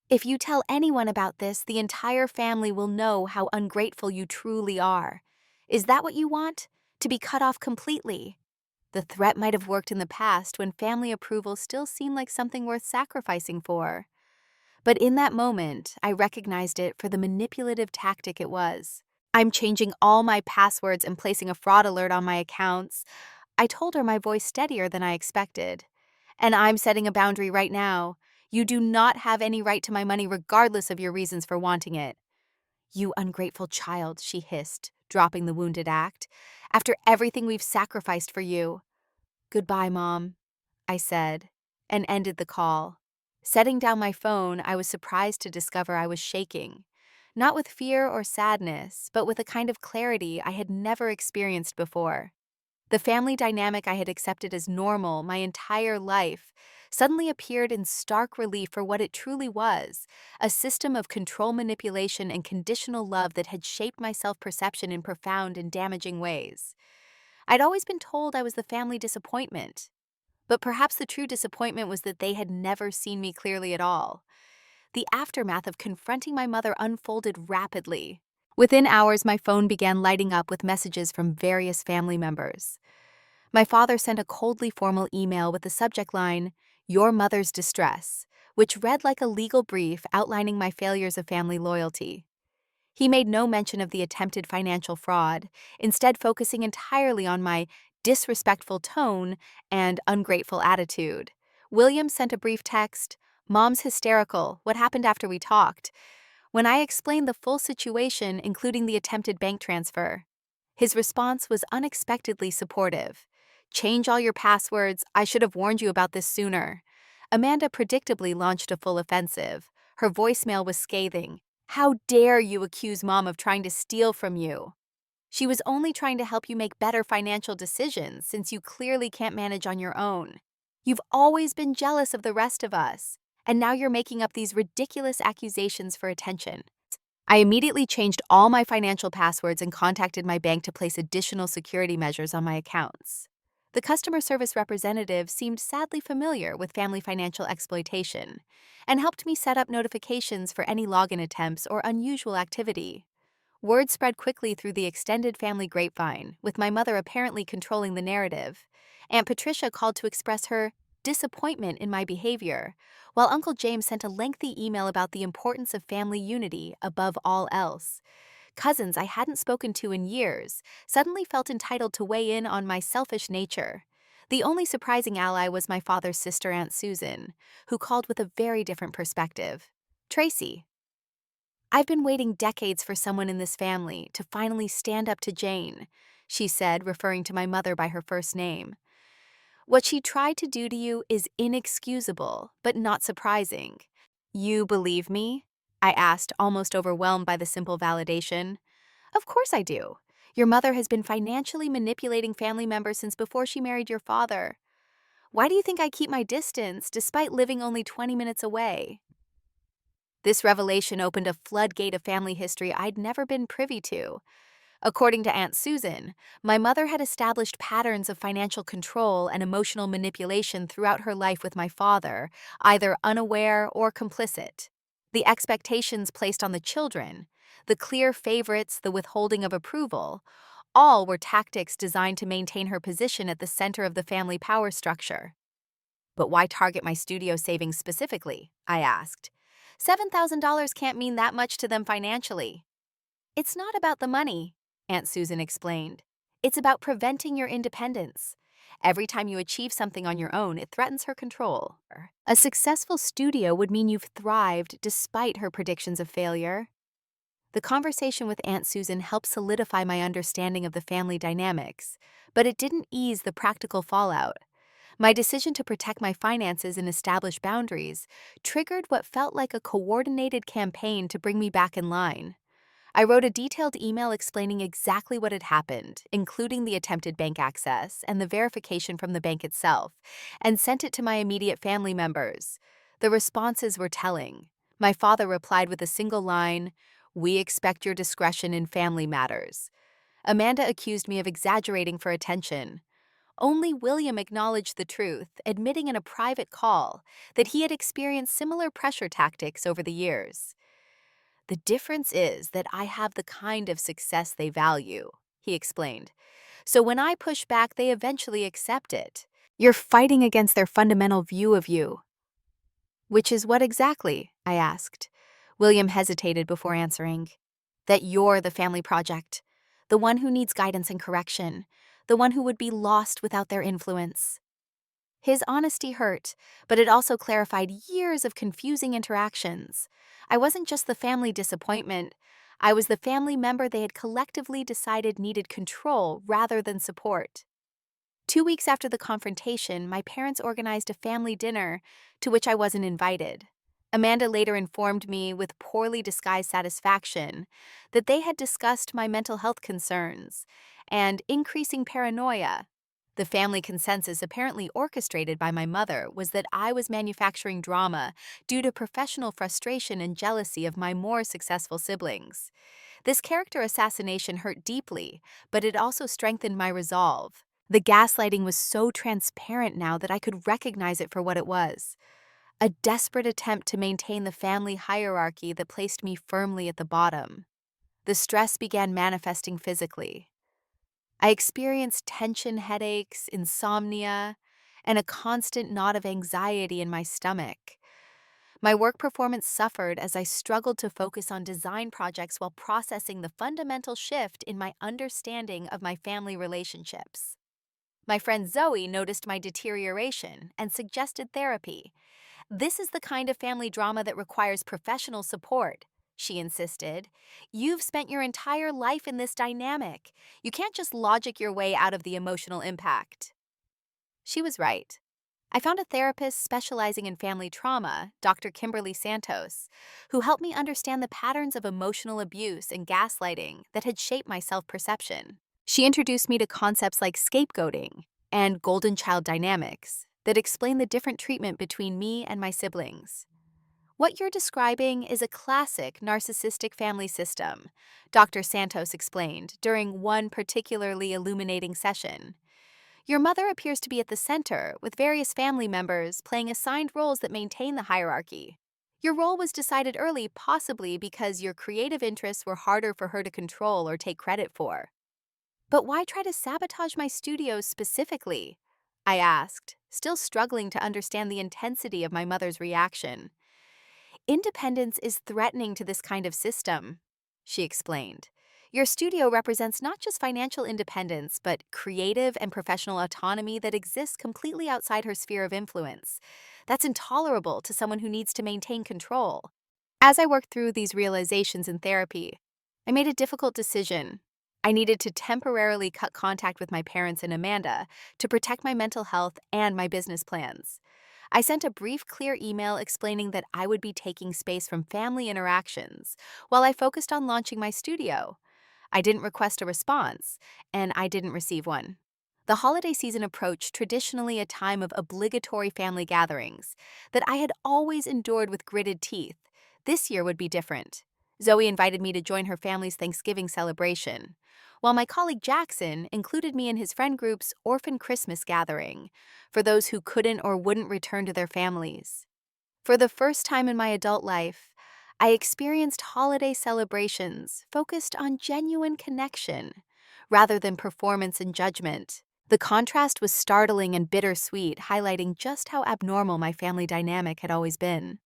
If you tell anyone about this, the entire family will know how ungrateful you truly are. Is that what you want? To be cut off completely? The threat might have worked in the past when family approval still seemed like something worth sacrificing for. But in that moment, I recognized it for the manipulative tactic it was. I'm changing all my passwords and placing a fraud alert on my accounts. I told her, my voice steadier than I expected. And I'm setting a boundary right now. You do not have any right to my money regardless of your reasons for wanting it. You ungrateful child, she hissed, dropping the wounded act. After everything we've sacrificed for you. Goodbye, Mom, I said, and ended the call. Setting down my phone, I was surprised to discover I was shaking. Not with fear or sadness, but with a kind of clarity I had never experienced before. The family dynamic I had accepted as normal my entire life suddenly appeared in stark relief for what it truly was, a system of control manipulation and conditional love that had shaped my self-perception in profound and damaging ways. I'd always been told I was the family disappointment, but perhaps the true disappointment was that they had never seen me clearly at all. The aftermath of confronting my mother unfolded rapidly. Within hours, my phone began lighting up with messages from various family members. My father sent a coldly formal email with the subject line, "Your mother's distress," which read like a legal brief outlining my failures of family loyalty. He made no mention of the attempted financial fraud, instead focusing entirely on my disrespectful tone and ungrateful attitude. William sent a brief text, "Mom's hysterical. What happened after we talked?" When I explained the full situation, including the attempted bank transfer. His response was unexpectedly supportive. "Change all your passwords. I should have warned you about this sooner." Amanda predictably launched a full offensive. Her voicemail was scathing. "How dare you accuse Mom of trying to steal from you? She was only trying to help you make better financial decisions since you clearly can't manage on your own. You've always been jealous of the rest of us, and now you're making up these ridiculous accusations for attention." I immediately changed all my financial passwords and contacted my bank to place additional security measures on my accounts. The customer service representative seemed sadly familiar with family financial exploitation and helped me set up notifications for any login attempts or unusual activity. Word spread quickly through the extended family grapevine, with my mother apparently controlling the narrative. Aunt Patricia called to express her disappointment in my behavior, while Uncle James sent a lengthy email about the importance of family unity above all else. Cousins I hadn't spoken to in years suddenly felt entitled to weigh in on my selfish nature. The only surprising ally was my father's sister, Aunt Susan, who called with a very different perspective. "Tracy, I've been waiting decades for someone in this family to finally stand up to Jane," she said, referring to my mother by her first name. "What she tried to do to you is inexcusable, but not surprising." "You believe me?" I asked, almost overwhelmed by the simple validation. "Of course I do. Your mother has been financially manipulating family members since before she married your father. Why do you think I keep my distance, despite living only 20 minutes away?" This revelation opened a floodgate of family history I'd never been privy to. According to Aunt Susan, my mother had established patterns of financial control and emotional manipulation throughout her life with my father, either unaware or complicit. The expectations placed on the children, the clear favorites, the withholding of approval, all were tactics designed to maintain her position at the center of the family power structure. "But why target my studio savings specifically?" I asked. $7,000 can't mean that much to them financially." "It's not about the money," Aunt Susan explained. "It's about preventing your independence. Every time you achieve something on your own, it threatens her control. A successful studio would mean you've thrived despite her predictions of failure." The conversation with Aunt Susan helped solidify my understanding of the family dynamics, but it didn't ease the practical fallout. My decision to protect my finances and establish boundaries triggered what felt like a coordinated campaign to bring me back in line. I wrote a detailed email explaining exactly what had happened, including the attempted bank access and the verification from the bank itself, and sent it to my immediate family members. The responses were telling. My father replied with a single line, "We expect your discretion in family matters." Amanda accused me of exaggerating for attention. Only William acknowledged the truth, admitting in a private call that he had experienced similar pressure tactics over the years. "The difference is that I have the kind of success they value," he explained. "So when I push back, they eventually accept it. You're fighting against their fundamental view of you." "Which is what exactly?" I asked. William hesitated before answering. "That you're the family project, the one who needs guidance and correction, the one who would be lost without their influence." His honesty hurt, but it also clarified years of confusing interactions. I wasn't just the family disappointment, I was the family member they had collectively decided needed control rather than support. 2 weeks after the confrontation, my parents organized a family dinner to which I wasn't invited. Amanda later informed me, with poorly disguised satisfaction, that they had discussed my mental health concerns and increasing paranoia. The family consensus, apparently orchestrated by my mother, was that I was manufacturing drama due to professional frustration and jealousy of my more successful siblings. This character assassination hurt deeply, but it also strengthened my resolve. The gaslighting was so transparent now that I could recognize it for what it was: a desperate attempt to maintain the family hierarchy that placed me firmly at the bottom. The stress began manifesting physically. I experienced tension headaches, insomnia, and a constant knot of anxiety in my stomach. My work performance suffered as I struggled to focus on design projects while processing the fundamental shift in my understanding of my family relationships. My friend Zoe noticed my deterioration and suggested therapy. "This is the kind of family drama that requires professional support," she insisted. "You've spent your entire life in this dynamic. You can't just logic your way out of the emotional impact." She was right. I found a therapist specializing in family trauma, Dr. Kimberly Santos, who helped me understand the patterns of emotional abuse and gaslighting that had shaped my self-perception. She introduced me to concepts like scapegoating and golden child dynamics that explain the different treatment between me and my siblings. "What you're describing is a classic narcissistic family system," Dr. Santos explained during one particularly illuminating session. "Your mother appears to be at the center, with various family members playing assigned roles that maintain the hierarchy. Your role was decided early, possibly because your creative interests were harder for her to control or take credit for." "But why try to sabotage my studios specifically?" I asked, still struggling to understand the intensity of my mother's reaction. "Independence is threatening to this kind of system," she explained. "Your studio represents not just financial independence, but creative and professional autonomy that exists completely outside her sphere of influence. That's intolerable to someone who needs to maintain control." As I worked through these realizations in therapy, I made a difficult decision. I needed to temporarily cut contact with my parents and Amanda to protect my mental health and my business plans. I sent a brief, clear email explaining that I would be taking space from family interactions while I focused on launching my studio. I didn't request a response, and I didn't receive one. The holiday season approached, traditionally a time of obligatory family gatherings that I had always endured with gritted teeth. This year would be different. Zoe invited me to join her family's Thanksgiving celebration, while my colleague Jackson included me in his friend group's Orphan Christmas gathering for those who couldn't or wouldn't return to their families. For the first time in my adult life, I experienced holiday celebrations focused on genuine connection rather than performance and judgment. The contrast was startling and bittersweet, highlighting just how abnormal my family dynamic had always been.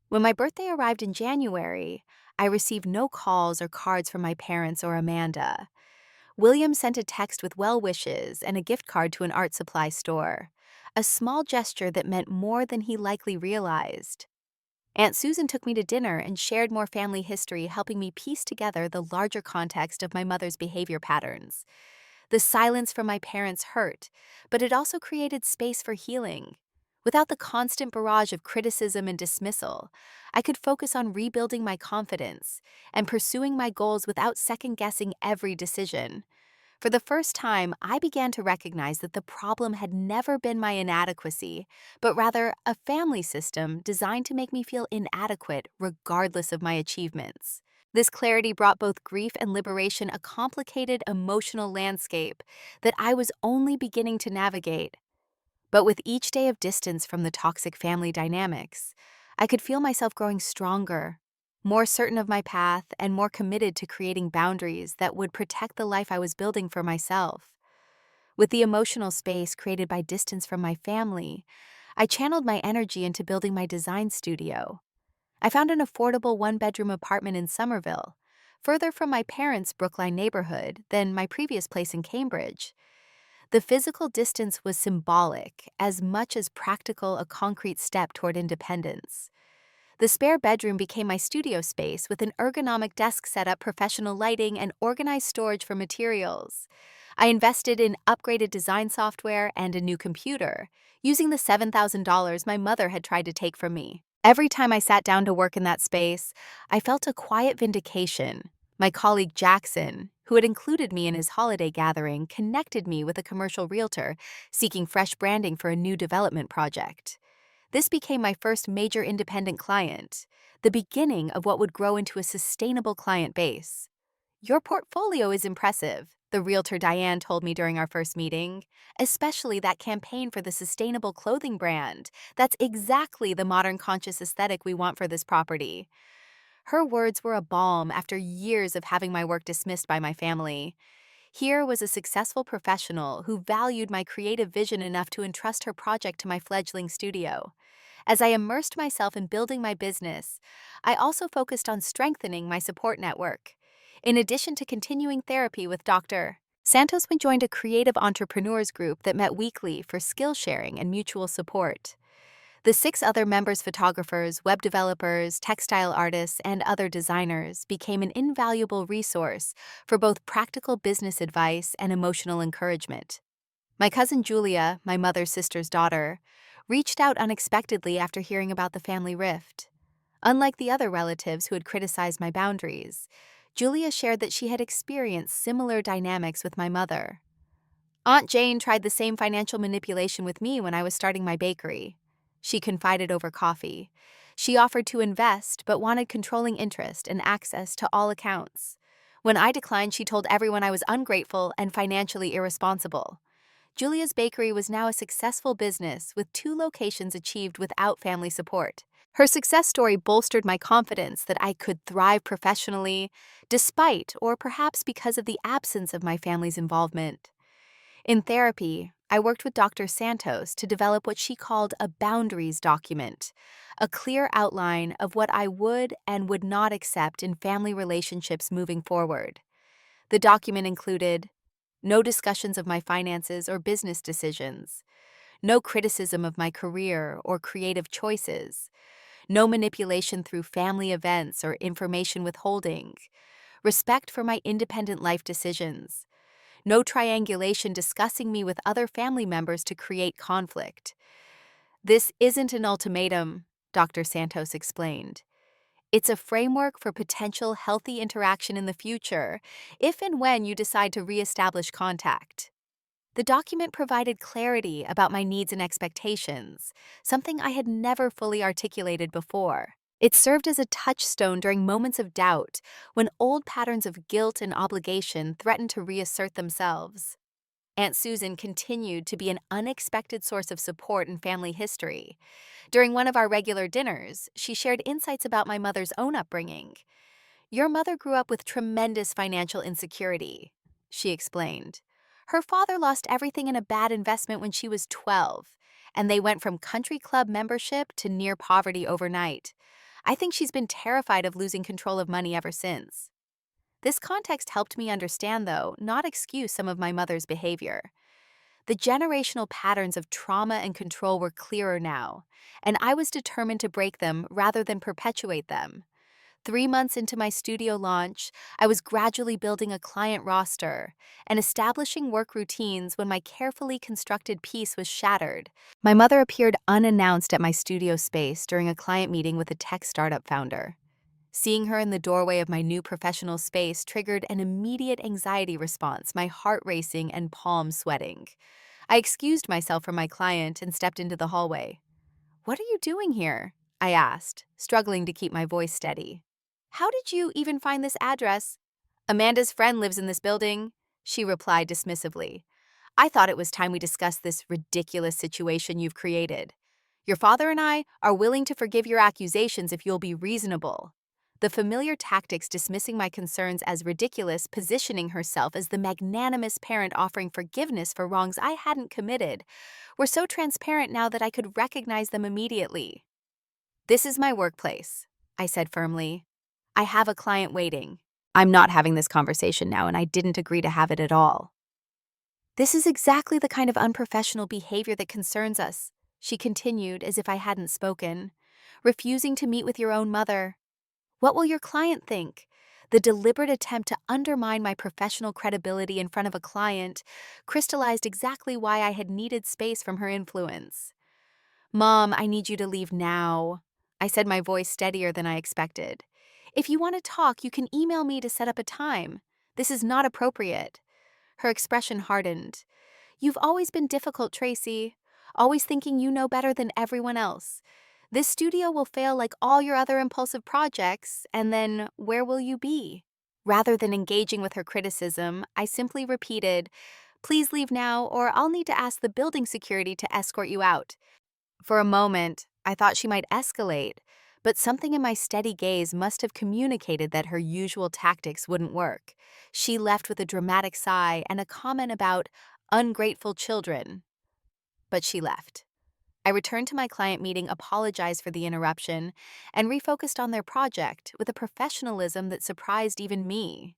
When my birthday arrived in January, I received no calls or cards from my parents or Amanda. William sent a text with well wishes and a gift card to an art supply store, a small gesture that meant more than he likely realized. Aunt Susan took me to dinner and shared more family history, helping me piece together the larger context of my mother's behavior patterns. The silence from my parents hurt, but it also created space for healing. Without the constant barrage of criticism and dismissal, I could focus on rebuilding my confidence and pursuing my goals without second-guessing every decision. For the first time, I began to recognize that the problem had never been my inadequacy, but rather a family system designed to make me feel inadequate regardless of my achievements. This clarity brought both grief and liberation, a complicated emotional landscape that I was only beginning to navigate. But with each day of distance from the toxic family dynamics, I could feel myself growing stronger, more certain of my path, and more committed to creating boundaries that would protect the life I was building for myself. With the emotional space created by distance from my family, I channeled my energy into building my design studio. I found an affordable one-bedroom apartment in Somerville, further from my parents' Brookline neighborhood than my previous place in Cambridge. The physical distance was symbolic, as much as practical, a concrete step toward independence. The spare bedroom became my studio space with an ergonomic desk setup, professional lighting, and organized storage for materials. I invested in upgraded design software and a new computer, using the $7,000 my mother had tried to take from me. Every time I sat down to work in that space, I felt a quiet vindication. My colleague Jackson, who had included me in his holiday gathering, connected me with a commercial realtor seeking fresh branding for a new development project. This became my first major independent client, the beginning of what would grow into a sustainable client base. "Your portfolio is impressive," the realtor Diane told me during our first meeting, "especially that campaign for the sustainable clothing brand. That's exactly the modern conscious aesthetic we want for this property." Her words were a balm after years of having my work dismissed by my family. Here was a successful professional who valued my creative vision enough to entrust her project to my fledgling studio. As I immersed myself in building my business, I also focused on strengthening my support network. In addition to continuing therapy with Dr. Santos, we joined a creative entrepreneurs group that met weekly for skill sharing and mutual support. The 6 other members, photographers, web developers, textile artists, and other designers, became an invaluable resource for both practical business advice and emotional encouragement. My cousin Julia, my mother's sister's daughter, reached out unexpectedly after hearing about the family rift. Unlike the other relatives who had criticized my boundaries, Julia shared that she had experienced similar dynamics with my mother. "Aunt Jane tried the same financial manipulation with me when I was starting my bakery," she confided over coffee. "She offered to invest but wanted controlling interest and access to all accounts. When I declined, she told everyone I was ungrateful and financially irresponsible." Julia's bakery was now a successful business with 2 locations achieved without family support. Her success story bolstered my confidence that I could thrive professionally, despite or perhaps because of the absence of my family's involvement. In therapy, I worked with Dr. Santos to develop what she called a boundaries document, a clear outline of what I would and would not accept in family relationships moving forward. The document included no discussions of my finances or business decisions, no criticism of my career or creative choices, no manipulation through family events or information withholding, respect for my independent life decisions, no triangulation discussing me with other family members to create conflict. "This isn't an ultimatum," Dr. Santos explained. "It's a framework for potential healthy interaction in the future, if and when you decide to reestablish contact." The document provided clarity about my needs and expectations, something I had never fully articulated before. It served as a touchstone during moments of doubt, when old patterns of guilt and obligation threatened to reassert themselves. Aunt Susan continued to be an unexpected source of support in family history. During one of our regular dinners, she shared insights about my mother's own upbringing. "Your mother grew up with tremendous financial insecurity," she explained. "Her father lost everything in a bad investment when she was 12, and they went from country club membership to near poverty overnight. I think she's been terrified of losing control of money ever since." This context helped me understand, though, not excuse some of my mother's behavior. The generational patterns of trauma and control were clearer now, and I was determined to break them rather than perpetuate them. 3 months into my studio launch, I was gradually building a client roster and establishing work routines when my carefully constructed piece was shattered. My mother appeared unannounced at my studio space during a client meeting with a tech startup founder. Seeing her in the doorway of my new professional space triggered an immediate anxiety response, my heart racing and palms sweating. I excused myself from my client and stepped into the hallway. "What are you doing here?" I asked, struggling to keep my voice steady. "How did you even find this address?" "Amanda's friend lives in this building," she replied dismissively. "I thought it was time we discussed this ridiculous situation you've created. Your father and I are willing to forgive your accusations if you'll be reasonable." The familiar tactics dismissing my concerns as ridiculous, positioning herself as the magnanimous parent offering forgiveness for wrongs I hadn't committed, were so transparent now that I could recognize them immediately. "This is my workplace," I said firmly. "I have a client waiting. I'm not having this conversation now, and I didn't agree to have it at all." "This is exactly the kind of unprofessional behavior that concerns us," she continued as if I hadn't spoken. "Refusing to meet with your own mother. What will your client think?" The deliberate attempt to undermine my professional credibility in front of a client crystallized exactly why I had needed space from her influence. "Mom, I need you to leave now," I said, my voice steadier than I expected. "If you want to talk, you can email me to set up a time. This is not appropriate." Her expression hardened. "You've always been difficult, Tracy. Always thinking you know better than everyone else. This studio will fail like all your other impulsive projects, and then where will you be?" Rather than engaging with her criticism, I simply repeated, "Please leave now, or I'll need to ask the building security to escort you out." For a moment, I thought she might escalate, but something in my steady gaze must have communicated that her usual tactics wouldn't work. She left with a dramatic sigh and a comment about ungrateful children. But she left. I returned to my client meeting, apologized for the interruption, and refocused on their project with a professionalism that surprised even me.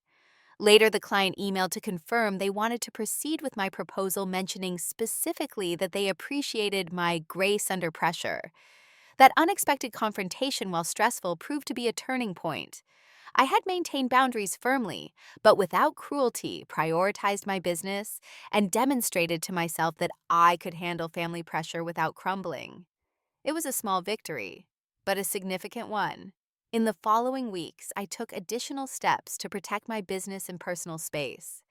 Later, the client emailed to confirm they wanted to proceed with my proposal, mentioning specifically that they appreciated my grace under pressure. That unexpected confrontation, while stressful, proved to be a turning point. I had maintained boundaries firmly, but without cruelty, prioritized my business, and demonstrated to myself that I could handle family pressure without crumbling. It was a small victory, but a significant one. In the following weeks, I took additional steps to protect my business and personal space.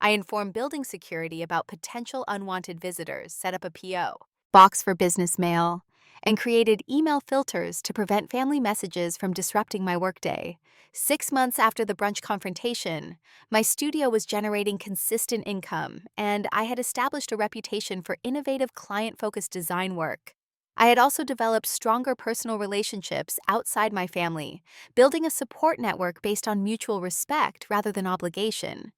I informed building security about potential unwanted visitors, set up a PO box for business mail, and created email filters to prevent family messages from disrupting my workday. 6 months after the brunch confrontation, my studio was generating consistent income, and I had established a reputation for innovative client-focused design work. I had also developed stronger personal relationships outside my family, building a support network based on mutual respect rather than obligation.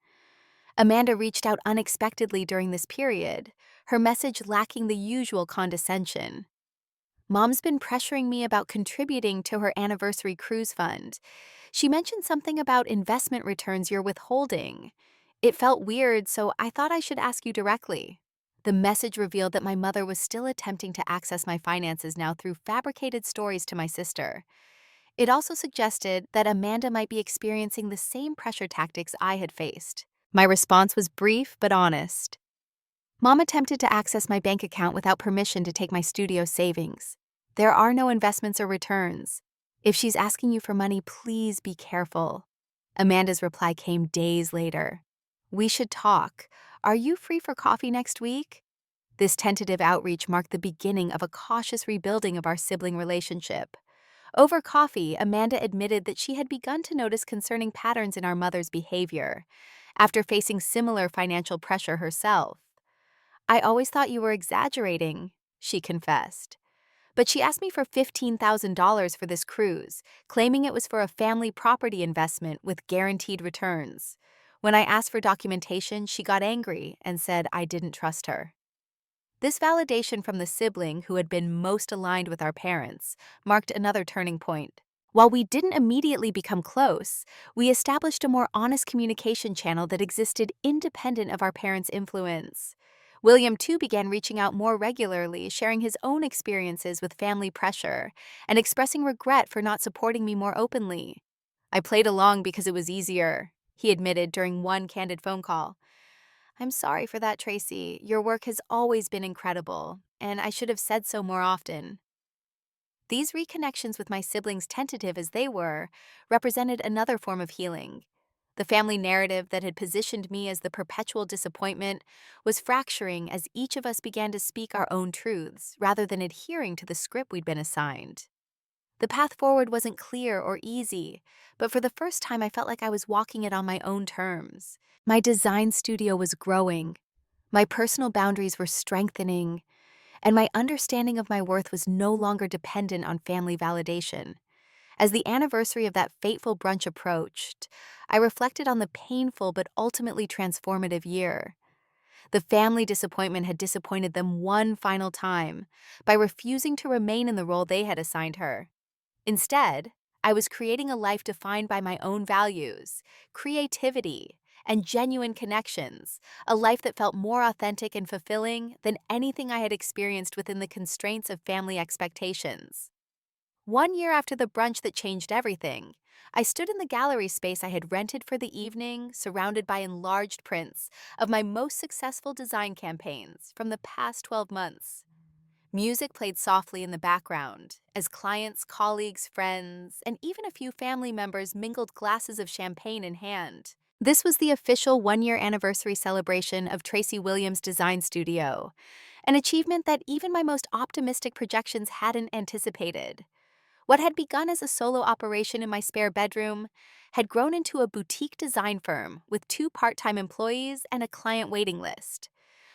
Amanda reached out unexpectedly during this period, her message lacking the usual condescension. "Mom's been pressuring me about contributing to her anniversary cruise fund. She mentioned something about investment returns you're withholding. It felt weird, so I thought I should ask you directly." The message revealed that my mother was still attempting to access my finances now through fabricated stories to my sister. It also suggested that Amanda might be experiencing the same pressure tactics I had faced. My response was brief but honest. "Mom attempted to access my bank account without permission to take my studio savings. There are no investments or returns. If she's asking you for money, please be careful." Amanda's reply came days later. "We should talk. Are you free for coffee next week?" This tentative outreach marked the beginning of a cautious rebuilding of our sibling relationship. Over coffee, Amanda admitted that she had begun to notice concerning patterns in our mother's behavior, after facing similar financial pressure herself. "I always thought you were exaggerating," she confessed. But she asked me for $15,000 for this cruise, claiming it was for a family property investment with guaranteed returns. When I asked for documentation, she got angry and said I didn't trust her. This validation from the sibling who had been most aligned with our parents marked another turning point. While we didn't immediately become close, we established a more honest communication channel that existed independent of our parents' influence. William, too, began reaching out more regularly, sharing his own experiences with family pressure and expressing regret for not supporting me more openly. I played along because it was easier, he admitted during one candid phone call. I'm sorry for that, Tracy. Your work has always been incredible, and I should have said so more often. These reconnections with my siblings, tentative as they were, represented another form of healing. The family narrative that had positioned me as the perpetual disappointment was fracturing as each of us began to speak our own truths rather than adhering to the script we'd been assigned. The path forward wasn't clear or easy, but for the first time I felt like I was walking it on my own terms. My design studio was growing, my personal boundaries were strengthening, and my understanding of my worth was no longer dependent on family validation. As the anniversary of that fateful brunch approached, I reflected on the painful but ultimately transformative year. The family disappointment had disappointed them one final time by refusing to remain in the role they had assigned her. Instead, I was creating a life defined by my own values, creativity, and genuine connections, a life that felt more authentic and fulfilling than anything I had experienced within the constraints of family expectations. 1 year after the brunch that changed everything, I stood in the gallery space I had rented for the evening, surrounded by enlarged prints of my most successful design campaigns from the past 12 months. Music played softly in the background as clients, colleagues, friends, and even a few family members mingled glasses of champagne in hand. This was the official 1 year anniversary celebration of Tracy Williams' design studio, an achievement that even my most optimistic projections hadn't anticipated. What had begun as a solo operation in my spare bedroom had grown into a boutique design firm with 2 part-time employees and a client waiting list.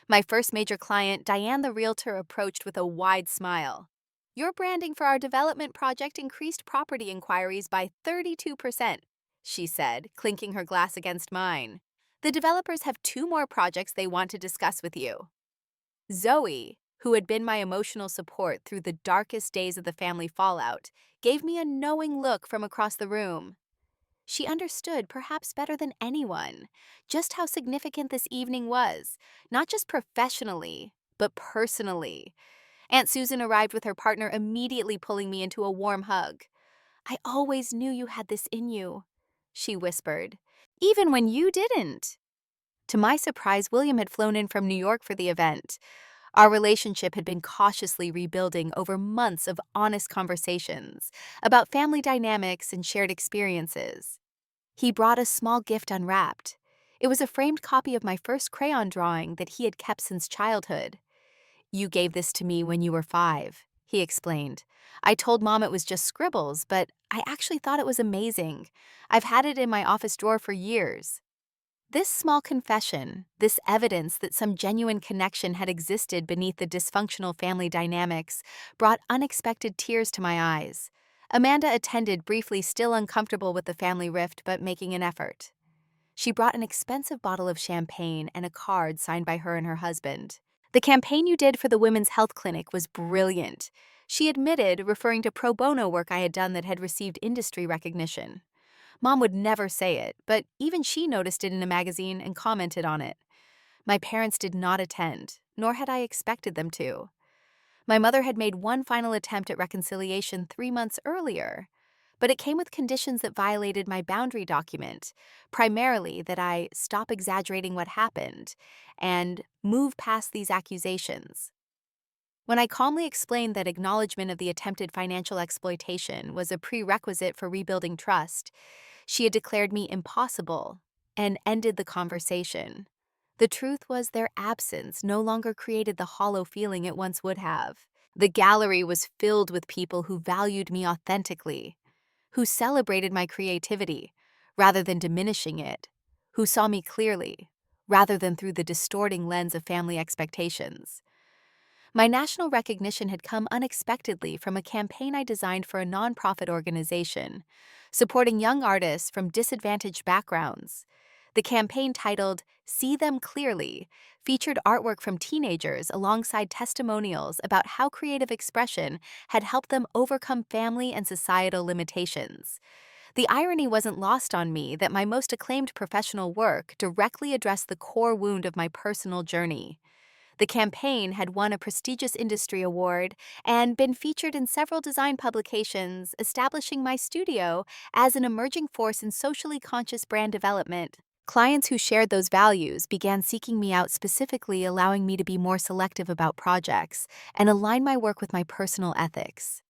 My first major client, Diane the realtor, approached with a wide smile. Your branding for our development project increased property inquiries by 32%, she said, clinking her glass against mine. The developers have 2 more projects they want to discuss with you. Zoe, who had been my emotional support through the darkest days of the family fallout, gave me a knowing look from across the room. She understood, perhaps better than anyone, just how significant this evening was, not just professionally, but personally. Aunt Susan arrived with her partner, immediately pulling me into a warm hug. I always knew you had this in you, she whispered, even when you didn't. To my surprise, William had flown in from New York for the event. Our relationship had been cautiously rebuilding over months of honest conversations about family dynamics and shared experiences. He brought a small gift unwrapped. It was a framed copy of my first crayon drawing that he had kept since childhood. You gave this to me when you were 5, he explained. I told Mom it was just scribbles, but I actually thought it was amazing. I've had it in my office drawer for years. This small confession, this evidence that some genuine connection had existed beneath the dysfunctional family dynamics, brought unexpected tears to my eyes. Amanda attended briefly, still uncomfortable with the family rift but making an effort. She brought an expensive bottle of champagne and a card signed by her and her husband. The campaign you did for the women's health clinic was brilliant, she admitted, referring to pro bono work I had done that had received industry recognition. Mom would never say it, but even she noticed it in a magazine and commented on it. My parents did not attend, nor had I expected them to. My mother had made one final attempt at reconciliation 3 months earlier, but it came with conditions that violated my boundary document, primarily that I stop exaggerating what happened and move past these accusations. When I calmly explained that acknowledgement of the attempted financial exploitation was a prerequisite for rebuilding trust, she had declared me impossible and ended the conversation. The truth was their absence no longer created the hollow feeling it once would have. The gallery was filled with people who valued me authentically, who celebrated my creativity rather than diminishing it, who saw me clearly rather than through the distorting lens of family expectations. My national recognition had come unexpectedly from a campaign I designed for a nonprofit organization, supporting young artists from disadvantaged backgrounds. The campaign, titled See Them Clearly, featured artwork from teenagers alongside testimonials about how creative expression had helped them overcome family and societal limitations. The irony wasn't lost on me that my most acclaimed professional work directly addressed the core wound of my personal journey. The campaign had won a prestigious industry award and been featured in several design publications, establishing my studio as an emerging force in socially conscious brand development. Clients who shared those values began seeking me out specifically, allowing me to be more selective about projects and align my work with my personal ethics.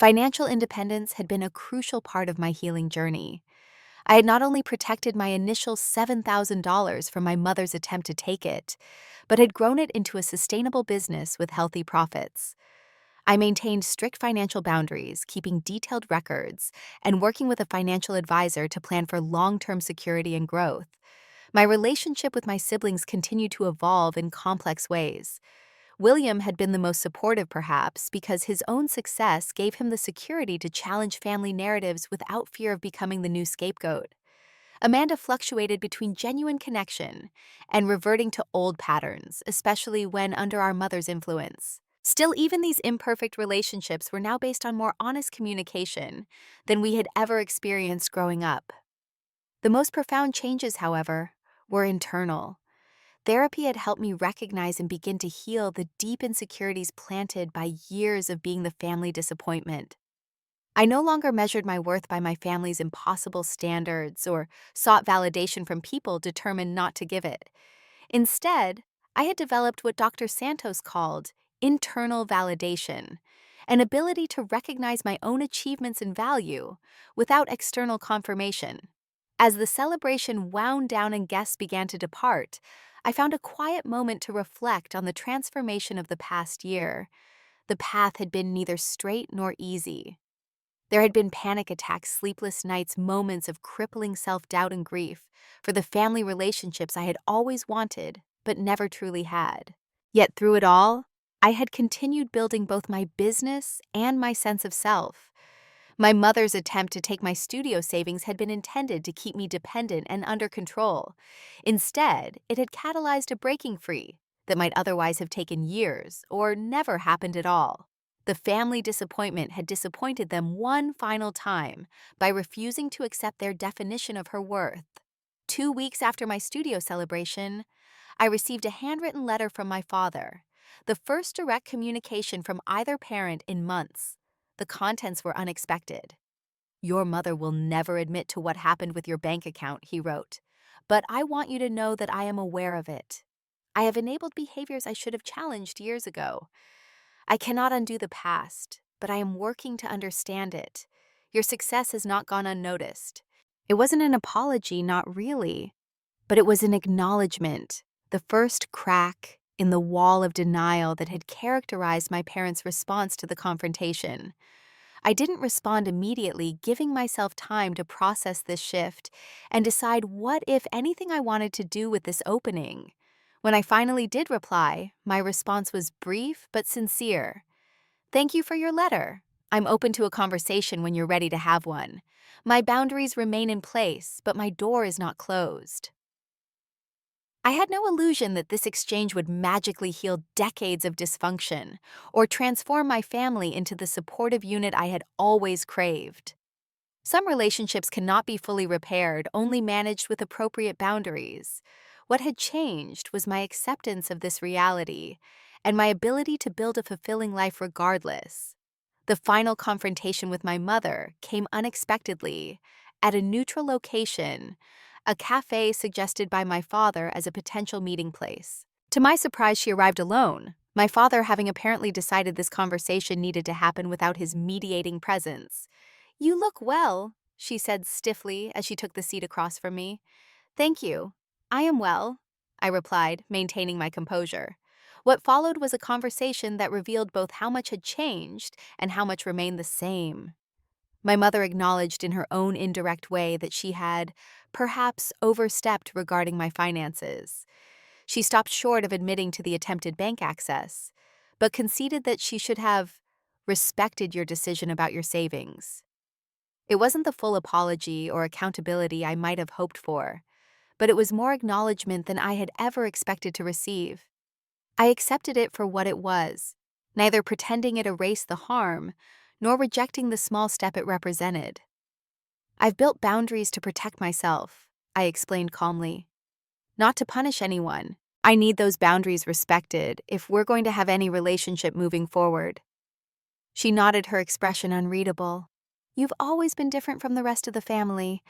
Financial independence had been a crucial part of my healing journey. I had not only protected my initial $7,000 from my mother's attempt to take it, but had grown it into a sustainable business with healthy profits. I maintained strict financial boundaries, keeping detailed records, and working with a financial advisor to plan for long-term security and growth. My relationship with my siblings continued to evolve in complex ways. William had been the most supportive, perhaps, because his own success gave him the security to challenge family narratives without fear of becoming the new scapegoat. Amanda fluctuated between genuine connection and reverting to old patterns, especially when under our mother's influence. Still, even these imperfect relationships were now based on more honest communication than we had ever experienced growing up. The most profound changes, however, were internal. Therapy had helped me recognize and begin to heal the deep insecurities planted by years of being the family disappointment. I no longer measured my worth by my family's impossible standards or sought validation from people determined not to give it. Instead, I had developed what Dr. Santos called internal validation, an ability to recognize my own achievements and value without external confirmation. As the celebration wound down and guests began to depart, I found a quiet moment to reflect on the transformation of the past year. The path had been neither straight nor easy. There had been panic attacks, sleepless nights, moments of crippling self-doubt and grief for the family relationships I had always wanted but never truly had. Yet through it all, I had continued building both my business and my sense of self. My mother's attempt to take my studio savings had been intended to keep me dependent and under control. Instead, it had catalyzed a breaking free that might otherwise have taken years or never happened at all. The family disappointment had disappointed them one final time by refusing to accept their definition of her worth. 2 weeks after my studio celebration, I received a handwritten letter from my father, the first direct communication from either parent in months. The contents were unexpected. "Your mother will never admit to what happened with your bank account," he wrote, "but I want you to know that I am aware of it. I have enabled behaviors I should have challenged years ago. I cannot undo the past, but I am working to understand it. Your success has not gone unnoticed." It wasn't an apology, not really, but it was an acknowledgement, the first crack in the wall of denial that had characterized my parents' response to the confrontation. I didn't respond immediately, giving myself time to process this shift and decide what, if anything, I wanted to do with this opening. When I finally did reply, my response was brief but sincere. "Thank you for your letter. I'm open to a conversation when you're ready to have one. My boundaries remain in place, but my door is not closed." I had no illusion that this exchange would magically heal decades of dysfunction or transform my family into the supportive unit I had always craved. Some relationships cannot be fully repaired, only managed with appropriate boundaries. What had changed was my acceptance of this reality and my ability to build a fulfilling life regardless. The final confrontation with my mother came unexpectedly, at a neutral location, a cafe suggested by my father as a potential meeting place. To my surprise, she arrived alone, my father having apparently decided this conversation needed to happen without his mediating presence. "You look well," she said stiffly as she took the seat across from me. "Thank you. I am well," I replied, maintaining my composure. What followed was a conversation that revealed both how much had changed and how much remained the same. My mother acknowledged in her own indirect way that she had, perhaps, overstepped regarding my finances. She stopped short of admitting to the attempted bank access, but conceded that she should have respected your decision about your savings. It wasn't the full apology or accountability I might have hoped for, but it was more acknowledgement than I had ever expected to receive. I accepted it for what it was, neither pretending it erased the harm, nor rejecting the small step it represented. "I've built boundaries to protect myself," I explained calmly. "Not to punish anyone, I need those boundaries respected if we're going to have any relationship moving forward. She nodded, her expression unreadable. You've always been different from the rest of the family.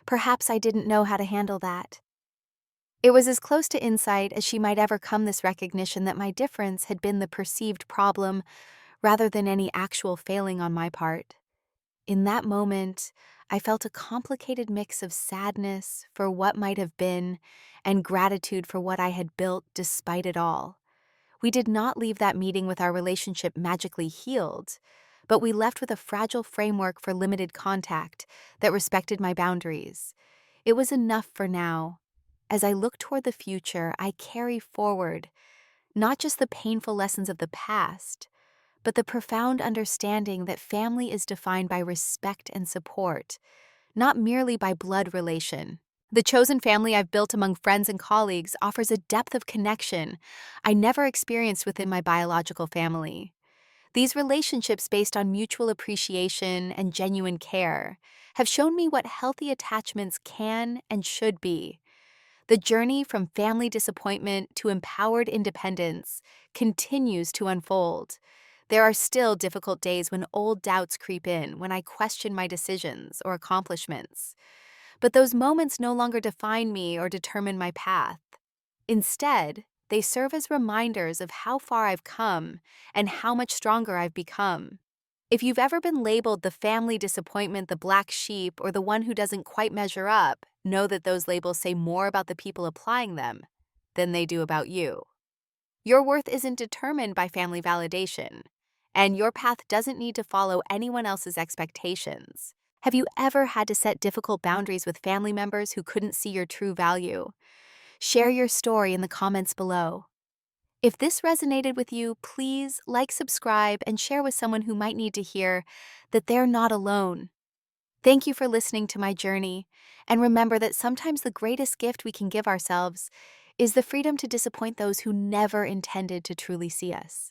Perhaps I didn't know how to handle that. It was as close to insight as she might ever come, this recognition that my difference had been the perceived problem rather than any actual failing on my part. In that moment, I felt a complicated mix of sadness for what might have been and gratitude for what I had built despite it all. We did not leave that meeting with our relationship magically healed, but we left with a fragile framework for limited contact that respected my boundaries. It was enough for now. As I look toward the future, I carry forward not just the painful lessons of the past, but the profound understanding that family is defined by respect and support, not merely by blood relation. The chosen family I've built among friends and colleagues offers a depth of connection I never experienced within my biological family. These relationships, based on mutual appreciation and genuine care, have shown me what healthy attachments can and should be. The journey from family disappointment to empowered independence continues to unfold. There are still difficult days when old doubts creep in, when I question my decisions or accomplishments. But those moments no longer define me or determine my path. Instead, they serve as reminders of how far I've come and how much stronger I've become. If you've ever been labeled the family disappointment, the black sheep, or the one who doesn't quite measure up, know that those labels say more about the people applying them than they do about you. Your worth isn't determined by family validation, and your path doesn't need to follow anyone else's expectations. Have you ever had to set difficult boundaries with family members who couldn't see your true value? Share your story in the comments below. If this resonated with you, please like, subscribe, and share with someone who might need to hear that they're not alone. Thank you for listening to my journey, and remember that sometimes the greatest gift we can give ourselves is the freedom to disappoint those who never intended to truly see us.